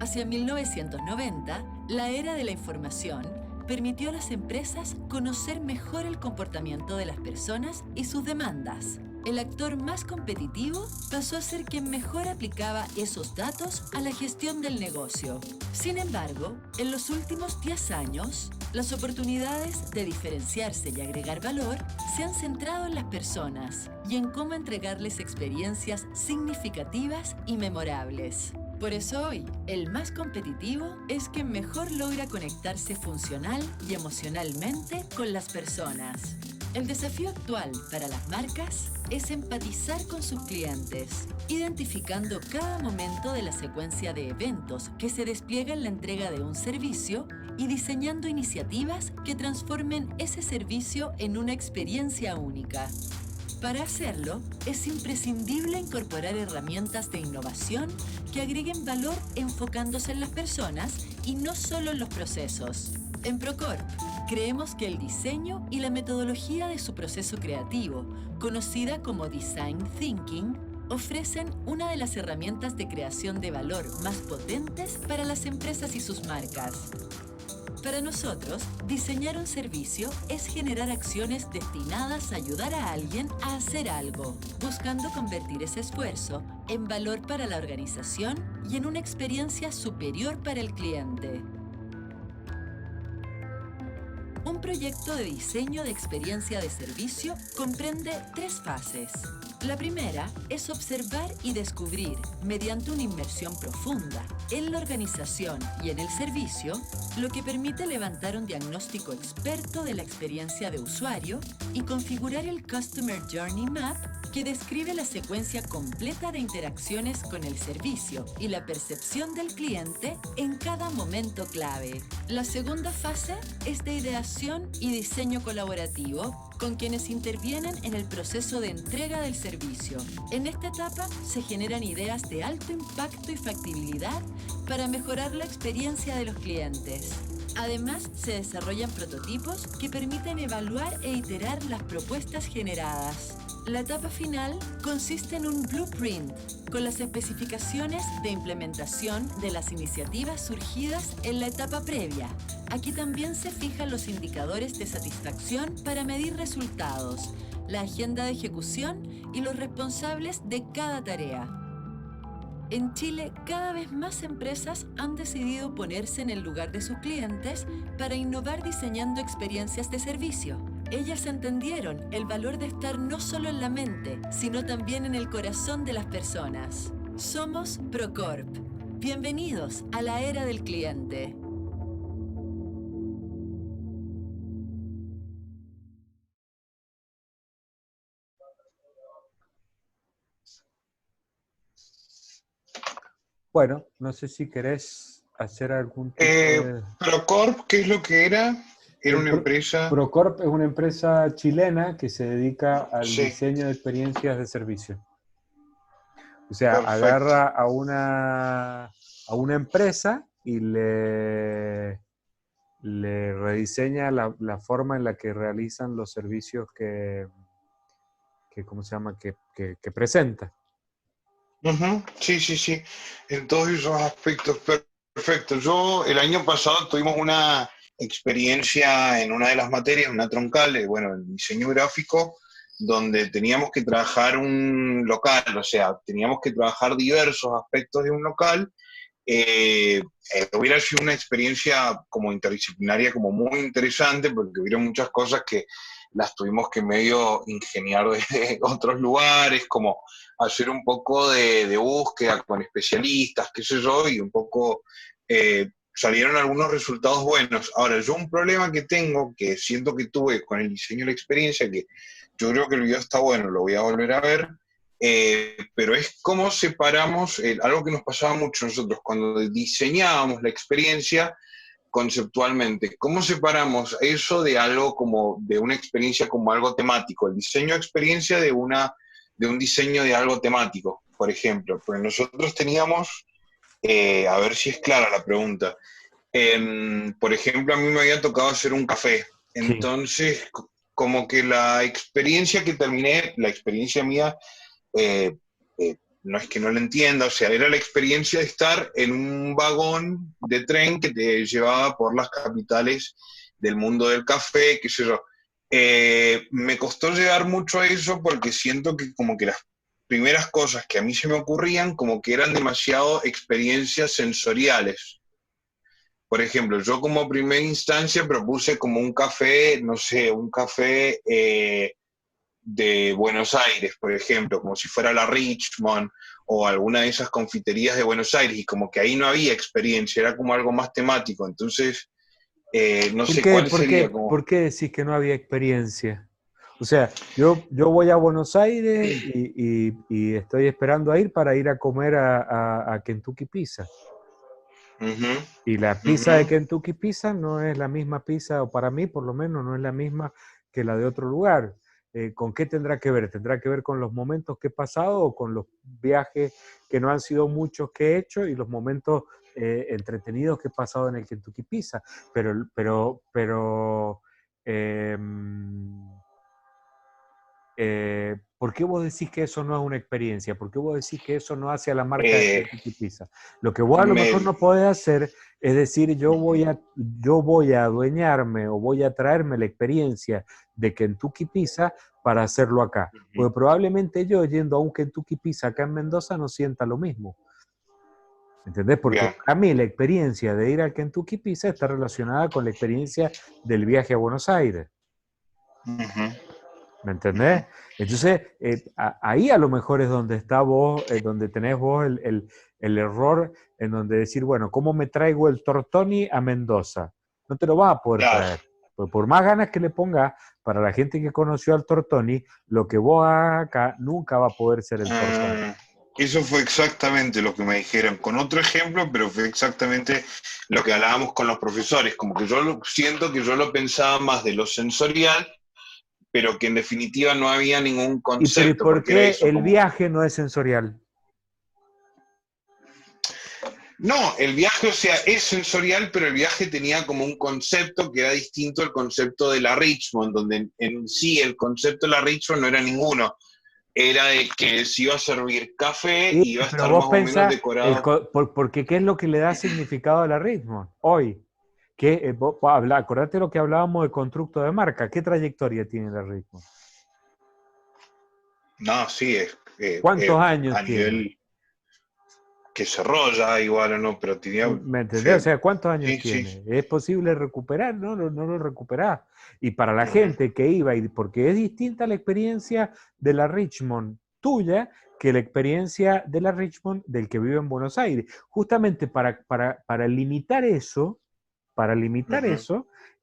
Speaker 4: Hacia 1990, la era de la información permitió a las empresas conocer mejor el comportamiento de las personas y sus demandas. El actor más competitivo pasó a ser quien mejor aplicaba esos datos a la gestión del negocio. Sin embargo, en los últimos 10 años, las oportunidades de diferenciarse y agregar valor se han centrado en las personas y en cómo entregarles experiencias significativas y memorables. Por eso hoy, el más competitivo es quien mejor logra conectarse funcional y emocionalmente con las personas. El desafío actual para las marcas es empatizar con sus clientes, identificando cada momento de la secuencia de eventos que se despliega en la entrega de un servicio y diseñando iniciativas que transformen ese servicio en una experiencia única. Para hacerlo, es imprescindible incorporar herramientas de innovación que agreguen valor enfocándose en las personas y no solo en los procesos. En Procorp, creemos que el diseño y la metodología de su proceso creativo, conocida como Design Thinking, ofrecen una de las herramientas de creación de valor más potentes para las empresas y sus marcas. Para nosotros, diseñar un servicio es generar acciones destinadas a ayudar a alguien a hacer algo, buscando convertir ese esfuerzo en valor para la organización y en una experiencia superior para el cliente. Un proyecto de diseño de experiencia de servicio comprende 3 fases. La primera es observar y descubrir, mediante una inmersión profunda en la organización y en el servicio, lo que permite levantar un diagnóstico experto de la experiencia de usuario y configurar el Customer Journey Map que describe la secuencia completa de interacciones con el servicio y la percepción del cliente en cada momento clave. La segunda fase es de ideación y diseño colaborativo con quienes intervienen en el proceso de entrega del servicio. En esta etapa se generan ideas de alto impacto y factibilidad para mejorar la experiencia de los clientes. Además, se desarrollan prototipos que permiten evaluar e iterar las propuestas generadas. La etapa final consiste en un blueprint con las especificaciones de implementación de las iniciativas surgidas en la etapa previa. Aquí también se fijan los indicadores de satisfacción para medir resultados, la agenda de ejecución y los responsables de cada tarea. En Chile, cada vez más empresas han decidido ponerse en el lugar de sus clientes para innovar diseñando experiencias de servicio. Ellas entendieron el valor de estar no solo en la mente, sino también en el corazón de las personas. Somos Procorp. Bienvenidos a la era del cliente.
Speaker 1: Bueno, no sé si querés hacer algún tipo de...
Speaker 3: Procorp, ¿qué es lo que era? Era una empresa...
Speaker 1: Procorp es una empresa chilena que se dedica al
Speaker 3: Sí,
Speaker 1: diseño de experiencias de servicio. O sea,
Speaker 3: perfecto.
Speaker 1: agarra a una empresa y le rediseña la forma en la que realizan los servicios ¿cómo se llama? Que presenta.
Speaker 3: Ujú, sí, sí, sí, en todos esos aspectos, perfecto. Yo el año pasado tuvimos una experiencia en una de las materias, una troncal, bueno, el diseño gráfico, donde teníamos que trabajar un local, o sea, teníamos que trabajar diversos aspectos de un local. Hubiera sido una experiencia como interdisciplinaria como muy interesante porque hubiera muchas cosas que las tuvimos que medio ingeniar de otros lugares, como hacer un poco de búsqueda con especialistas, qué sé yo, y un poco salieron algunos resultados buenos. Ahora, yo un problema que tengo, que siento que tuve con el diseño de la experiencia, que yo creo que el video está bueno, lo voy a volver a ver, pero es cómo separamos algo que nos pasaba mucho nosotros cuando diseñábamos la experiencia. conceptualmente, ¿cómo separamos eso de algo como, de una experiencia como algo temático? El diseño de experiencia de un diseño de algo temático, por ejemplo. Porque nosotros teníamos, a ver si es clara la pregunta. Por ejemplo, a mí me había tocado hacer un café.
Speaker 1: Sí.
Speaker 3: Entonces, como que la experiencia que terminé, la experiencia mía, no es que no la entienda, o sea, era la experiencia de estar en un vagón de tren que te llevaba por las capitales del mundo del café, qué sé yo. Me costó llegar mucho a eso porque siento que como que las primeras cosas que a mí se me ocurrían como que eran demasiado experiencias sensoriales. Por ejemplo, yo como primera instancia propuse como un café, no sé, un café de Buenos Aires, por ejemplo, como si fuera la Richmond o alguna de esas confiterías de Buenos Aires, y como que ahí no había experiencia, era como algo más temático. Entonces, no
Speaker 1: ¿Por
Speaker 3: sé
Speaker 1: qué,
Speaker 3: cuál
Speaker 1: por qué,
Speaker 3: sería como...
Speaker 1: por qué decís que no había experiencia? O sea, yo voy a Buenos Aires y estoy esperando a ir para ir a comer a Kentucky Pizza.
Speaker 3: Ujú,
Speaker 1: Y la pizza
Speaker 3: ujú,
Speaker 1: de Kentucky Pizza no es la misma pizza, o para mí por lo menos no es la misma que la de otro lugar. ¿Con qué tendrá que ver? ¿Tendrá que ver con los momentos que he pasado o con los viajes que no han sido muchos que he hecho y los momentos entretenidos que he pasado en el Kentucky Pizza? Pero ¿por qué vos decís que eso no es una experiencia? ¿Por qué vos decís que eso no hace a la marca de
Speaker 3: eh,
Speaker 1: Kentucky Pizza? Lo que vos a lo mejor
Speaker 3: me-
Speaker 1: no podés hacer es decir,
Speaker 3: ujú,
Speaker 1: yo voy a adueñarme o voy a traerme la experiencia de Kentucky Pizza para hacerlo acá.
Speaker 3: ujú,
Speaker 1: Porque probablemente yo yendo a un Kentucky Pizza acá en Mendoza no sienta lo mismo. ¿Entendés? Porque
Speaker 3: bien,
Speaker 1: para mí la experiencia de ir al Kentucky Pizza está relacionada con la experiencia del viaje a Buenos Aires.
Speaker 3: ujú,
Speaker 1: ¿Me
Speaker 3: ujú.
Speaker 1: entendés? Entonces, ahí a lo mejor es donde está vos, donde tenés vos el error en donde decir, bueno, ¿cómo me traigo el tortoni a Mendoza? No te lo vas a poder
Speaker 3: Claro.
Speaker 1: traer. Pues por más ganas que le pongas, para la gente que conoció al tortoni, lo que vos hagas acá nunca va a poder ser el tortoni.
Speaker 3: Ah, eso fue exactamente lo que me dijeron, con otro ejemplo, pero fue exactamente lo que hablábamos con los profesores, como que siento que yo lo pensaba más de lo sensorial, pero que en definitiva no había ningún
Speaker 1: ¿Y
Speaker 3: concepto,
Speaker 1: por
Speaker 3: porque era
Speaker 1: qué
Speaker 3: eso,
Speaker 1: el
Speaker 3: como...
Speaker 1: viaje no es sensorial?
Speaker 3: No, el viaje, o sea, es sensorial, pero el viaje tenía como un concepto que era distinto al concepto de la Richmond, donde en sí el concepto de la Richmond no era ninguno, era de que se iba a servir café
Speaker 1: Sí,
Speaker 3: y iba a
Speaker 1: pero
Speaker 3: estar
Speaker 1: vos
Speaker 3: más o menos
Speaker 1: pensás,
Speaker 3: decorado.
Speaker 1: porque ¿qué es lo que le da significado al ritmo hoy? Acordate lo que hablábamos de constructo de marca. ¿Qué trayectoria tiene el ritmo?
Speaker 3: No, sí, es
Speaker 1: ¿Cuántos años
Speaker 3: a
Speaker 1: tiene?
Speaker 3: nivel que cerró ya igual o no, pero tenía, o
Speaker 1: ¿Me entendés? O
Speaker 3: sea,
Speaker 1: sea, ¿cuántos años
Speaker 3: sí, sí.
Speaker 1: tiene? ¿Es posible recuperar? No, no lo recuperás. Y para la
Speaker 3: Ujú,
Speaker 1: gente que iba, porque es distinta la experiencia de la Richmond tuya que la experiencia de la Richmond del que vive en Buenos Aires. Justamente para limitar eso,
Speaker 3: ujú,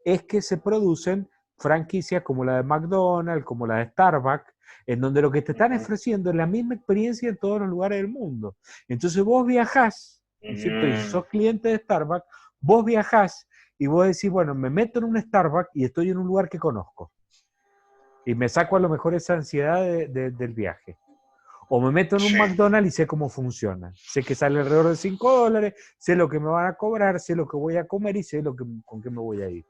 Speaker 1: es que se producen franquicias como la de McDonald's, como la de Starbucks, en donde lo que te están
Speaker 3: ujú,
Speaker 1: ofreciendo es la misma experiencia en todos los lugares del mundo. Entonces vos viajás, ¿no es cierto? Y si
Speaker 3: mm,
Speaker 1: sos cliente de Starbucks, vos viajás y vos decís, bueno, me meto en un Starbucks y estoy en un lugar que conozco. Y me saco a lo mejor esa ansiedad del viaje. O me meto en un
Speaker 3: sí,
Speaker 1: McDonald's y sé cómo funciona. Sé que sale alrededor de $5, sé lo que me van a cobrar, sé lo que voy a comer y sé con qué me voy a ir.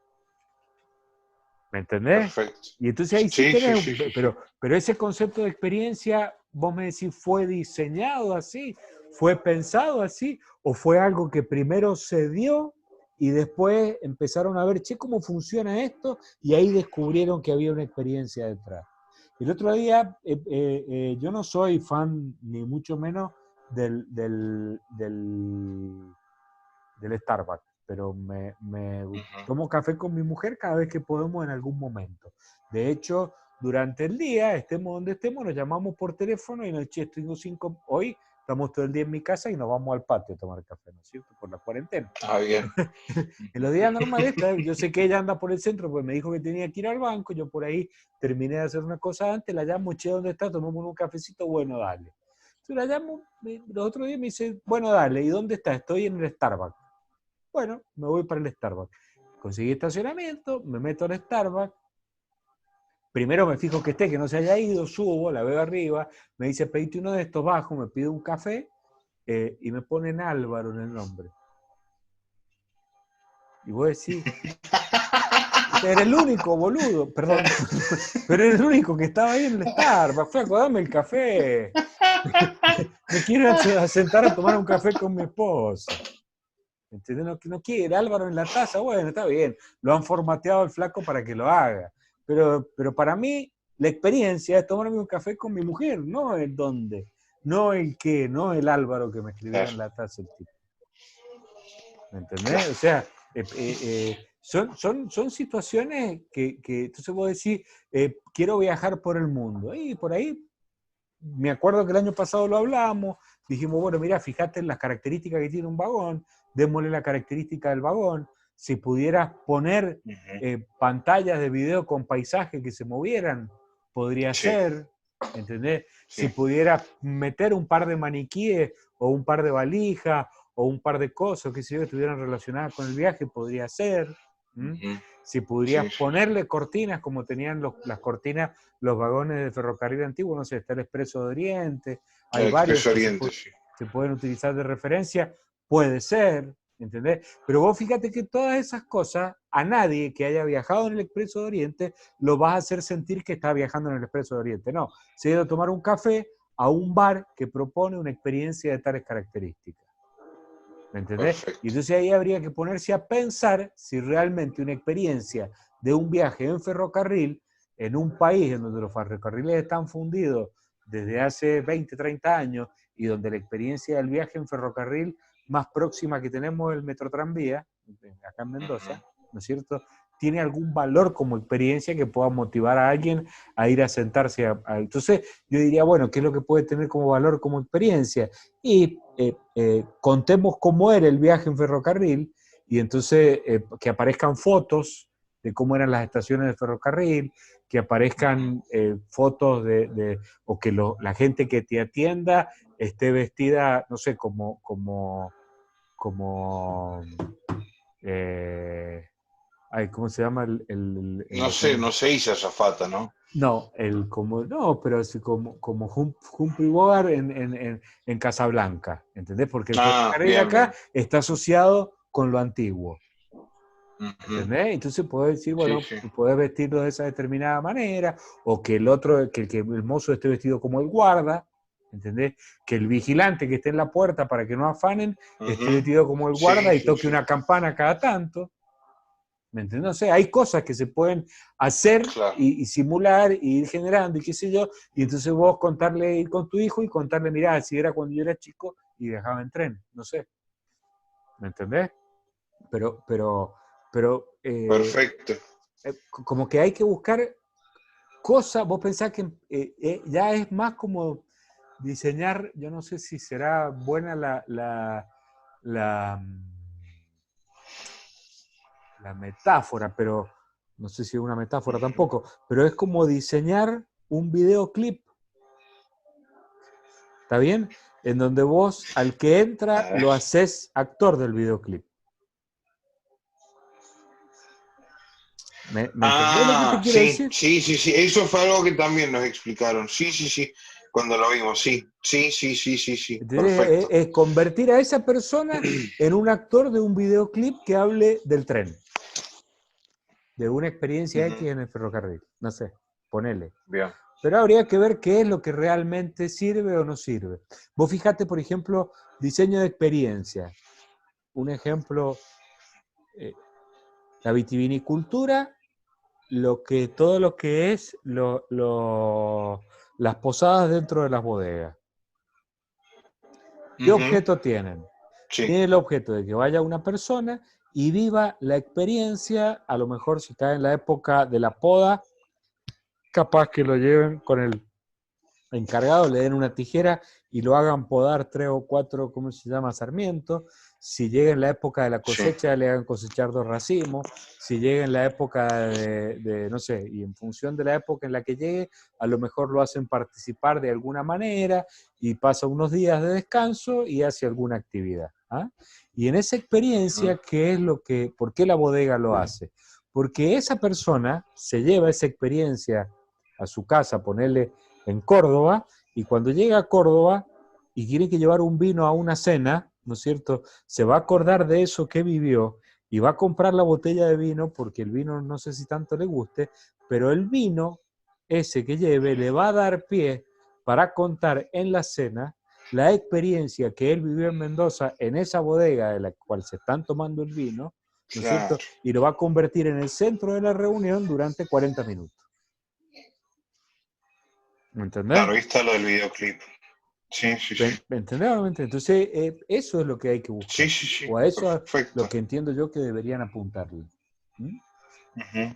Speaker 1: ¿Me entendés?
Speaker 3: perfecto.
Speaker 1: Y entonces ahí sí
Speaker 3: Sí, sí,
Speaker 1: tenés,
Speaker 3: sí, sí, sí.
Speaker 1: pero ese concepto de experiencia, vos me decís, ¿fue diseñado así? ¿Fue pensado así? ¿O fue algo que primero se dio y después empezaron a ver, che, cómo funciona esto? Y ahí descubrieron que había una experiencia detrás. El otro día, yo no soy fan, ni mucho menos, del Starbucks, pero me
Speaker 3: Ujú,
Speaker 1: tomo café con mi mujer cada vez que podemos en algún momento. De hecho, durante el día, estemos donde estemos, nos llamamos por teléfono y nos che, tengo 5, hoy estamos todo el día en mi casa y nos vamos al patio a tomar café, ¿no es cierto? Por la cuarentena.
Speaker 3: ah, bien.
Speaker 1: En los días normales, yo sé que ella anda por el centro, pues me dijo que tenía que ir al banco, yo por ahí terminé de hacer una cosa antes, la llamo, che, ¿dónde está? Tomamos un cafecito, bueno, dale. Entonces la llamo, los otros días me dice, bueno, dale, ¿y dónde está? Estoy en el Starbucks. Bueno, me voy para el Starbucks. Conseguí estacionamiento, me meto al Starbucks. Primero me fijo que no se haya ido, subo, la veo arriba, me dice, pedite uno de estos, bajo, me pide un café y me ponen Álvaro en el nombre. Y vos decís, era el único, boludo, perdón, pero era el único que estaba ahí en el Starbucks, flaco, dame el café. Me quiero sentar a tomar un café con mi esposa. ¿Entendés? No quiere, Álvaro en la taza, bueno, está bien, lo han formateado el flaco para que lo haga. Pero para mí, la experiencia es tomarme un café con mi mujer, no el dónde, no el qué, no el Álvaro que me escribió en la taza el tipo. ¿Me entendés? O sea, son situaciones que entonces vos decís, quiero viajar por el mundo. Y por ahí, me acuerdo que el año pasado lo hablamos, dijimos, bueno, mira, fíjate en las características que tiene un vagón, démosle la característica del vagón. Si pudieras poner pantallas de video con paisajes que se movieran, podría ser, ¿entendés?
Speaker 3: Sí.
Speaker 1: Si pudieras meter un par de maniquíes o un par de valijas o un par de cosas que estuvieran relacionadas con el viaje, podría ser. Si pudieras ponerle cortinas como tenían las cortinas, los vagones de ferrocarril antiguo, no sé, está el Expreso de Oriente, hay varios que
Speaker 3: Oriente,
Speaker 1: se pueden utilizar de referencia, puede ser, ¿entendés? Pero vos fíjate que todas esas cosas, a nadie que haya viajado en el Expreso de Oriente, lo vas a hacer sentir que está viajando en el Expreso de Oriente. No, se ha ido a tomar un café a un bar que propone una experiencia de tales características. ¿Me entendés?
Speaker 3: Perfecto.
Speaker 1: Y entonces ahí habría que ponerse a pensar si realmente una experiencia de un viaje en ferrocarril, en un país en donde los ferrocarriles están fundidos desde hace 20, 30 años, y donde la experiencia del viaje en ferrocarril más próxima que tenemos es el Metrotranvía, acá en Mendoza, ¿no es cierto?, tiene algún valor como experiencia que pueda motivar a alguien a ir a sentarse Entonces yo diría, bueno, ¿qué es lo que puede tener como valor como experiencia? Y contemos cómo era el viaje en ferrocarril, y entonces que aparezcan fotos de cómo eran las estaciones de ferrocarril, que aparezcan fotos o que la gente que te atienda esté vestida, no sé, como ¿cómo se llama
Speaker 3: No sé, hice azafata, ¿no?
Speaker 1: No, pero así como Humphrey Bogart en Casablanca, ¿entendés? Porque el ferrocarril acá está asociado con lo antiguo, ¿entendés? Entonces podés decir, bueno, podés vestirlo de esa determinada manera, o que el mozo esté vestido como el guarda, ¿entendés? Que el vigilante que esté en la puerta para que no afanen esté vestido como el guarda y toque una campana cada tanto. ¿Me entiendes? No sé, hay cosas que se pueden hacer y simular y ir generando y qué sé yo, y entonces vos ir con tu hijo y contarle, mirá, si era cuando yo era chico y viajaba en tren, no sé. ¿Me entendés? Pero
Speaker 3: perfecto.
Speaker 1: Como que hay que buscar cosas, vos pensás que ya es más como diseñar, yo no sé si será buena la metáfora, pero no sé si es una metáfora tampoco, pero es como diseñar un videoclip, ¿está bien? En donde vos, al que entra, lo haces actor del videoclip. ¿Me entendés lo que te quiero decir?
Speaker 3: Sí, eso fue algo que también nos explicaron, sí, cuando lo vimos, sí, perfecto.
Speaker 1: Es convertir a esa persona en un actor de un videoclip que hable del tren, de una experiencia X en el ferrocarril, no sé, ponele.
Speaker 3: Bien.
Speaker 1: Pero habría que ver qué es lo que realmente sirve o no sirve. Vos fijate, por ejemplo, diseño de experiencia. Un ejemplo, la vitivinicultura, todo lo que es las posadas dentro de las bodegas. ¿Qué objeto tienen? Tiene el objeto de que vaya una persona y viva la experiencia, a lo mejor si está en la época de la poda, capaz que lo lleven con el encargado, le den una tijera y lo hagan podar 3 o 4, ¿cómo se llama? Sarmientos. Si llega en la época de la cosecha, le hagan cosechar 2 racimos. Si llega en la época no sé, y en función de la época en la que llegue, a lo mejor lo hacen participar de alguna manera y pasa unos días de descanso y hace alguna actividad. ¿Ah? Y en esa experiencia, ¿qué es lo que, por qué la bodega lo hace? Porque esa persona se lleva esa experiencia a su casa, ponerle en Córdoba, y cuando llega a Córdoba y tiene que llevar un vino a una cena, ¿no es cierto? Se va a acordar de eso que vivió y va a comprar la botella de vino, porque el vino no sé si tanto le guste, pero el vino ese que lleve le va a dar pie para contar en la cena la experiencia que él vivió en Mendoza, en esa bodega de la cual se están tomando el vino, ¿no es
Speaker 3: Claro,
Speaker 1: cierto? Y lo va a convertir en el centro de la reunión durante 40 minutos. ¿Me entendés?
Speaker 3: claro, ahí está lo del videoclip. Sí, sí, sí.
Speaker 1: ¿Me entendés o no me entendés? Entonces, eso es lo que hay que buscar.
Speaker 3: Sí, sí, sí,
Speaker 1: O a eso es lo
Speaker 3: perfecto.
Speaker 1: que entiendo yo que deberían apuntarle. ¿Mm?
Speaker 3: Ujú.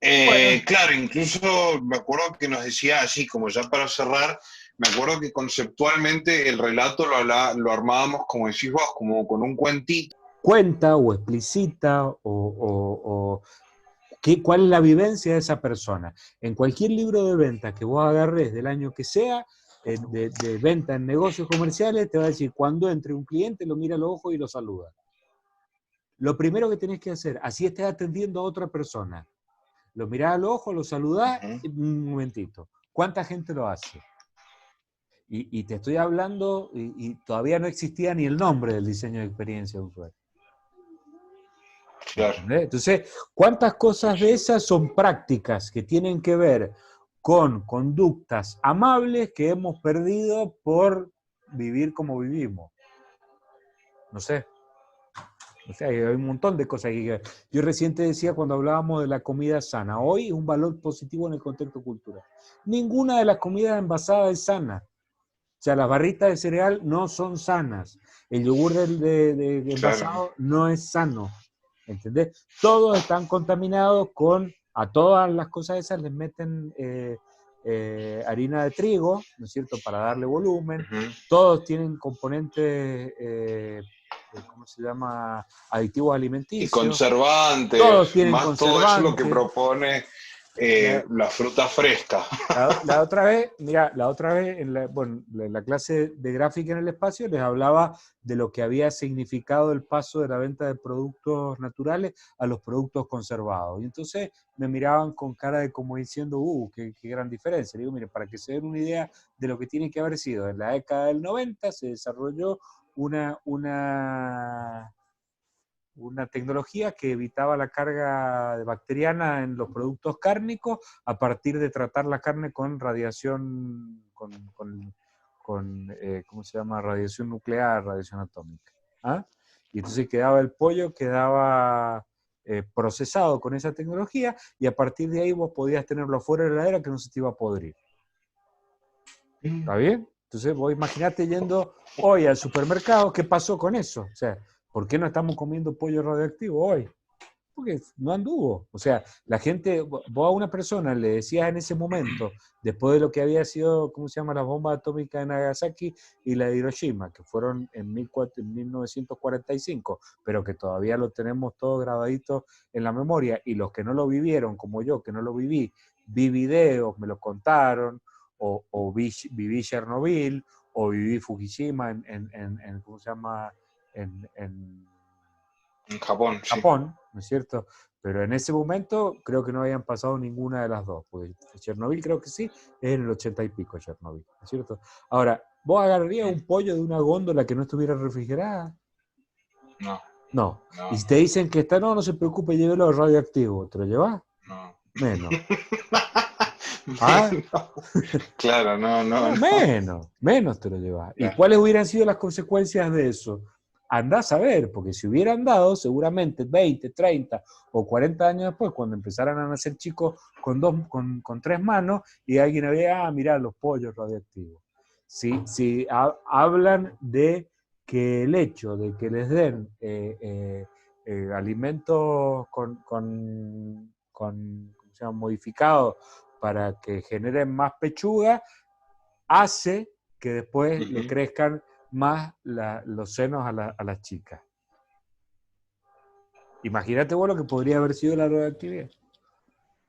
Speaker 1: Bueno,
Speaker 3: Claro, incluso me acuerdo que nos decía así, como ya para cerrar, me acuerdo que conceptualmente el relato lo armábamos, como decís vos, como con un cuentito.
Speaker 1: cuenta o explicita cuál es la vivencia de esa persona. En cualquier libro de venta que vos agarres del año que sea, de venta en negocios comerciales, te va a decir, cuando entre un cliente, lo mira a los ojos y lo saluda. Lo primero que tenés que hacer, así estés atendiendo a otra persona, lo mirás a los ojos, lo saludás, un momentito. ¿Cuánta gente lo hace? Y te estoy hablando, y todavía no existía ni el nombre del diseño de experiencia de usuario.
Speaker 3: Claro.
Speaker 1: ¿Entendés? Entonces, ¿cuántas cosas de esas son prácticas que tienen que ver con conductas amables que hemos perdido por vivir como vivimos? No sé. O sea, hay un montón de cosas que... Yo recién te decía cuando hablábamos de la comida sana, hoy es un valor positivo en el contexto cultural. Ninguna de las comidas envasadas es sana. O sea, las barritas de cereal no son sanas. El yogur de
Speaker 3: Claro.
Speaker 1: envasado no es sano. ¿Entendés? Todos están contaminados a todas las cosas esas les meten harina de trigo, ¿no es cierto?, para darle volumen.
Speaker 3: Ujú.
Speaker 1: Todos tienen componentes, ¿cómo se llama?, aditivos
Speaker 3: Y
Speaker 1: alimenticios.
Speaker 3: conservantes,
Speaker 1: Todos tienen
Speaker 3: más todo eso lo que
Speaker 1: conservantes.
Speaker 3: propone la fruta fresca.
Speaker 1: La otra vez, mira, la otra vez en la clase de gráfica en el espacio les hablaba de lo que había significado el paso de la venta de productos naturales a los productos conservados. Y entonces me miraban con cara de como diciendo, qué gran diferencia. Le digo, mire, para que se den una idea de lo que tiene que haber sido, en la década del 90 se desarrolló una tecnología que evitaba la carga bacteriana en los productos cárnicos a partir de tratar la carne con radiación, ¿cómo se llama? Radiación nuclear, radiación atómica. ¿Ah? Y entonces quedaba el pollo, quedaba procesado con esa tecnología, y a partir de ahí vos podías tenerlo fuera de la heladera que no se te iba a podrir. ¿Está bien? Entonces vos imaginate yendo hoy al supermercado, ¿qué pasó con eso? O sea, ¿por qué no estamos comiendo pollo radioactivo hoy? Porque no anduvo. O sea, la gente, vos a una persona le decías en ese momento, después de lo que había sido, ¿cómo se llama?, la bomba atómica de Nagasaki y la de Hiroshima, que fueron en 1945, pero que todavía lo tenemos todo grabadito en la memoria, y los que no lo vivieron, como yo, que no lo viví, vi videos, me lo contaron, o viví Chernobyl, o viví Fukushima ¿cómo se llama?, en
Speaker 3: En Japón, sí.
Speaker 1: Japón, ¿no es cierto? Pero en ese momento creo que no habían pasado ninguna de las dos, porque Chernobyl creo que sí, es en el 80 y pico Chernobyl, ¿no es cierto? Ahora, ¿vos agarrarías un pollo de una góndola que no estuviera refrigerada?
Speaker 3: No.
Speaker 1: No.
Speaker 3: No.
Speaker 1: Y si te dicen que está, no se preocupe, llévelo radioactivo, ¿te lo llevas?
Speaker 3: No.
Speaker 1: Menos. ¿Ah?
Speaker 3: Claro, no.
Speaker 1: Menos te lo llevas.
Speaker 3: Claro.
Speaker 1: ¿Y cuáles hubieran sido las consecuencias de eso? Andás a ver, porque si hubieran dado, seguramente 20, 30 o 40 años después, cuando empezaran a nacer chicos con 3 manos, y alguien había, mirá, los pollos radioactivos. Si hablan de que el hecho de que les den alimentos ¿cómo se llama?, modificados para que generen más pechuga, hace que después le crezcan más los senos a las chicas. Imagínate vos lo que podría haber sido la radioactividad.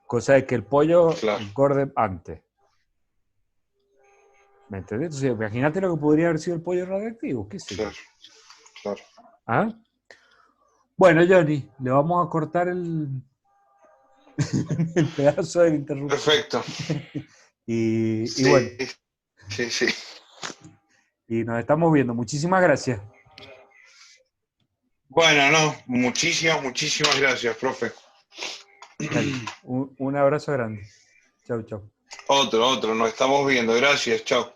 Speaker 1: Cosa de que el pollo engorde antes. ¿Me entendés? Entonces, imagínate lo que podría haber sido el pollo radioactivo, qué sé yo.
Speaker 3: Claro, claro.
Speaker 1: ¿Ah? Bueno, Johnny, le vamos a cortar el pedazo del interruptor.
Speaker 3: Perfecto.
Speaker 1: Y
Speaker 3: Sí,
Speaker 1: bueno,
Speaker 3: sí, sí.
Speaker 1: y nos estamos viendo. Muchísimas gracias.
Speaker 3: Bueno, no, muchísimas gracias, profe.
Speaker 1: Dale, un abrazo grande. Chau, chau.
Speaker 3: Otro, nos estamos viendo. Gracias, chao.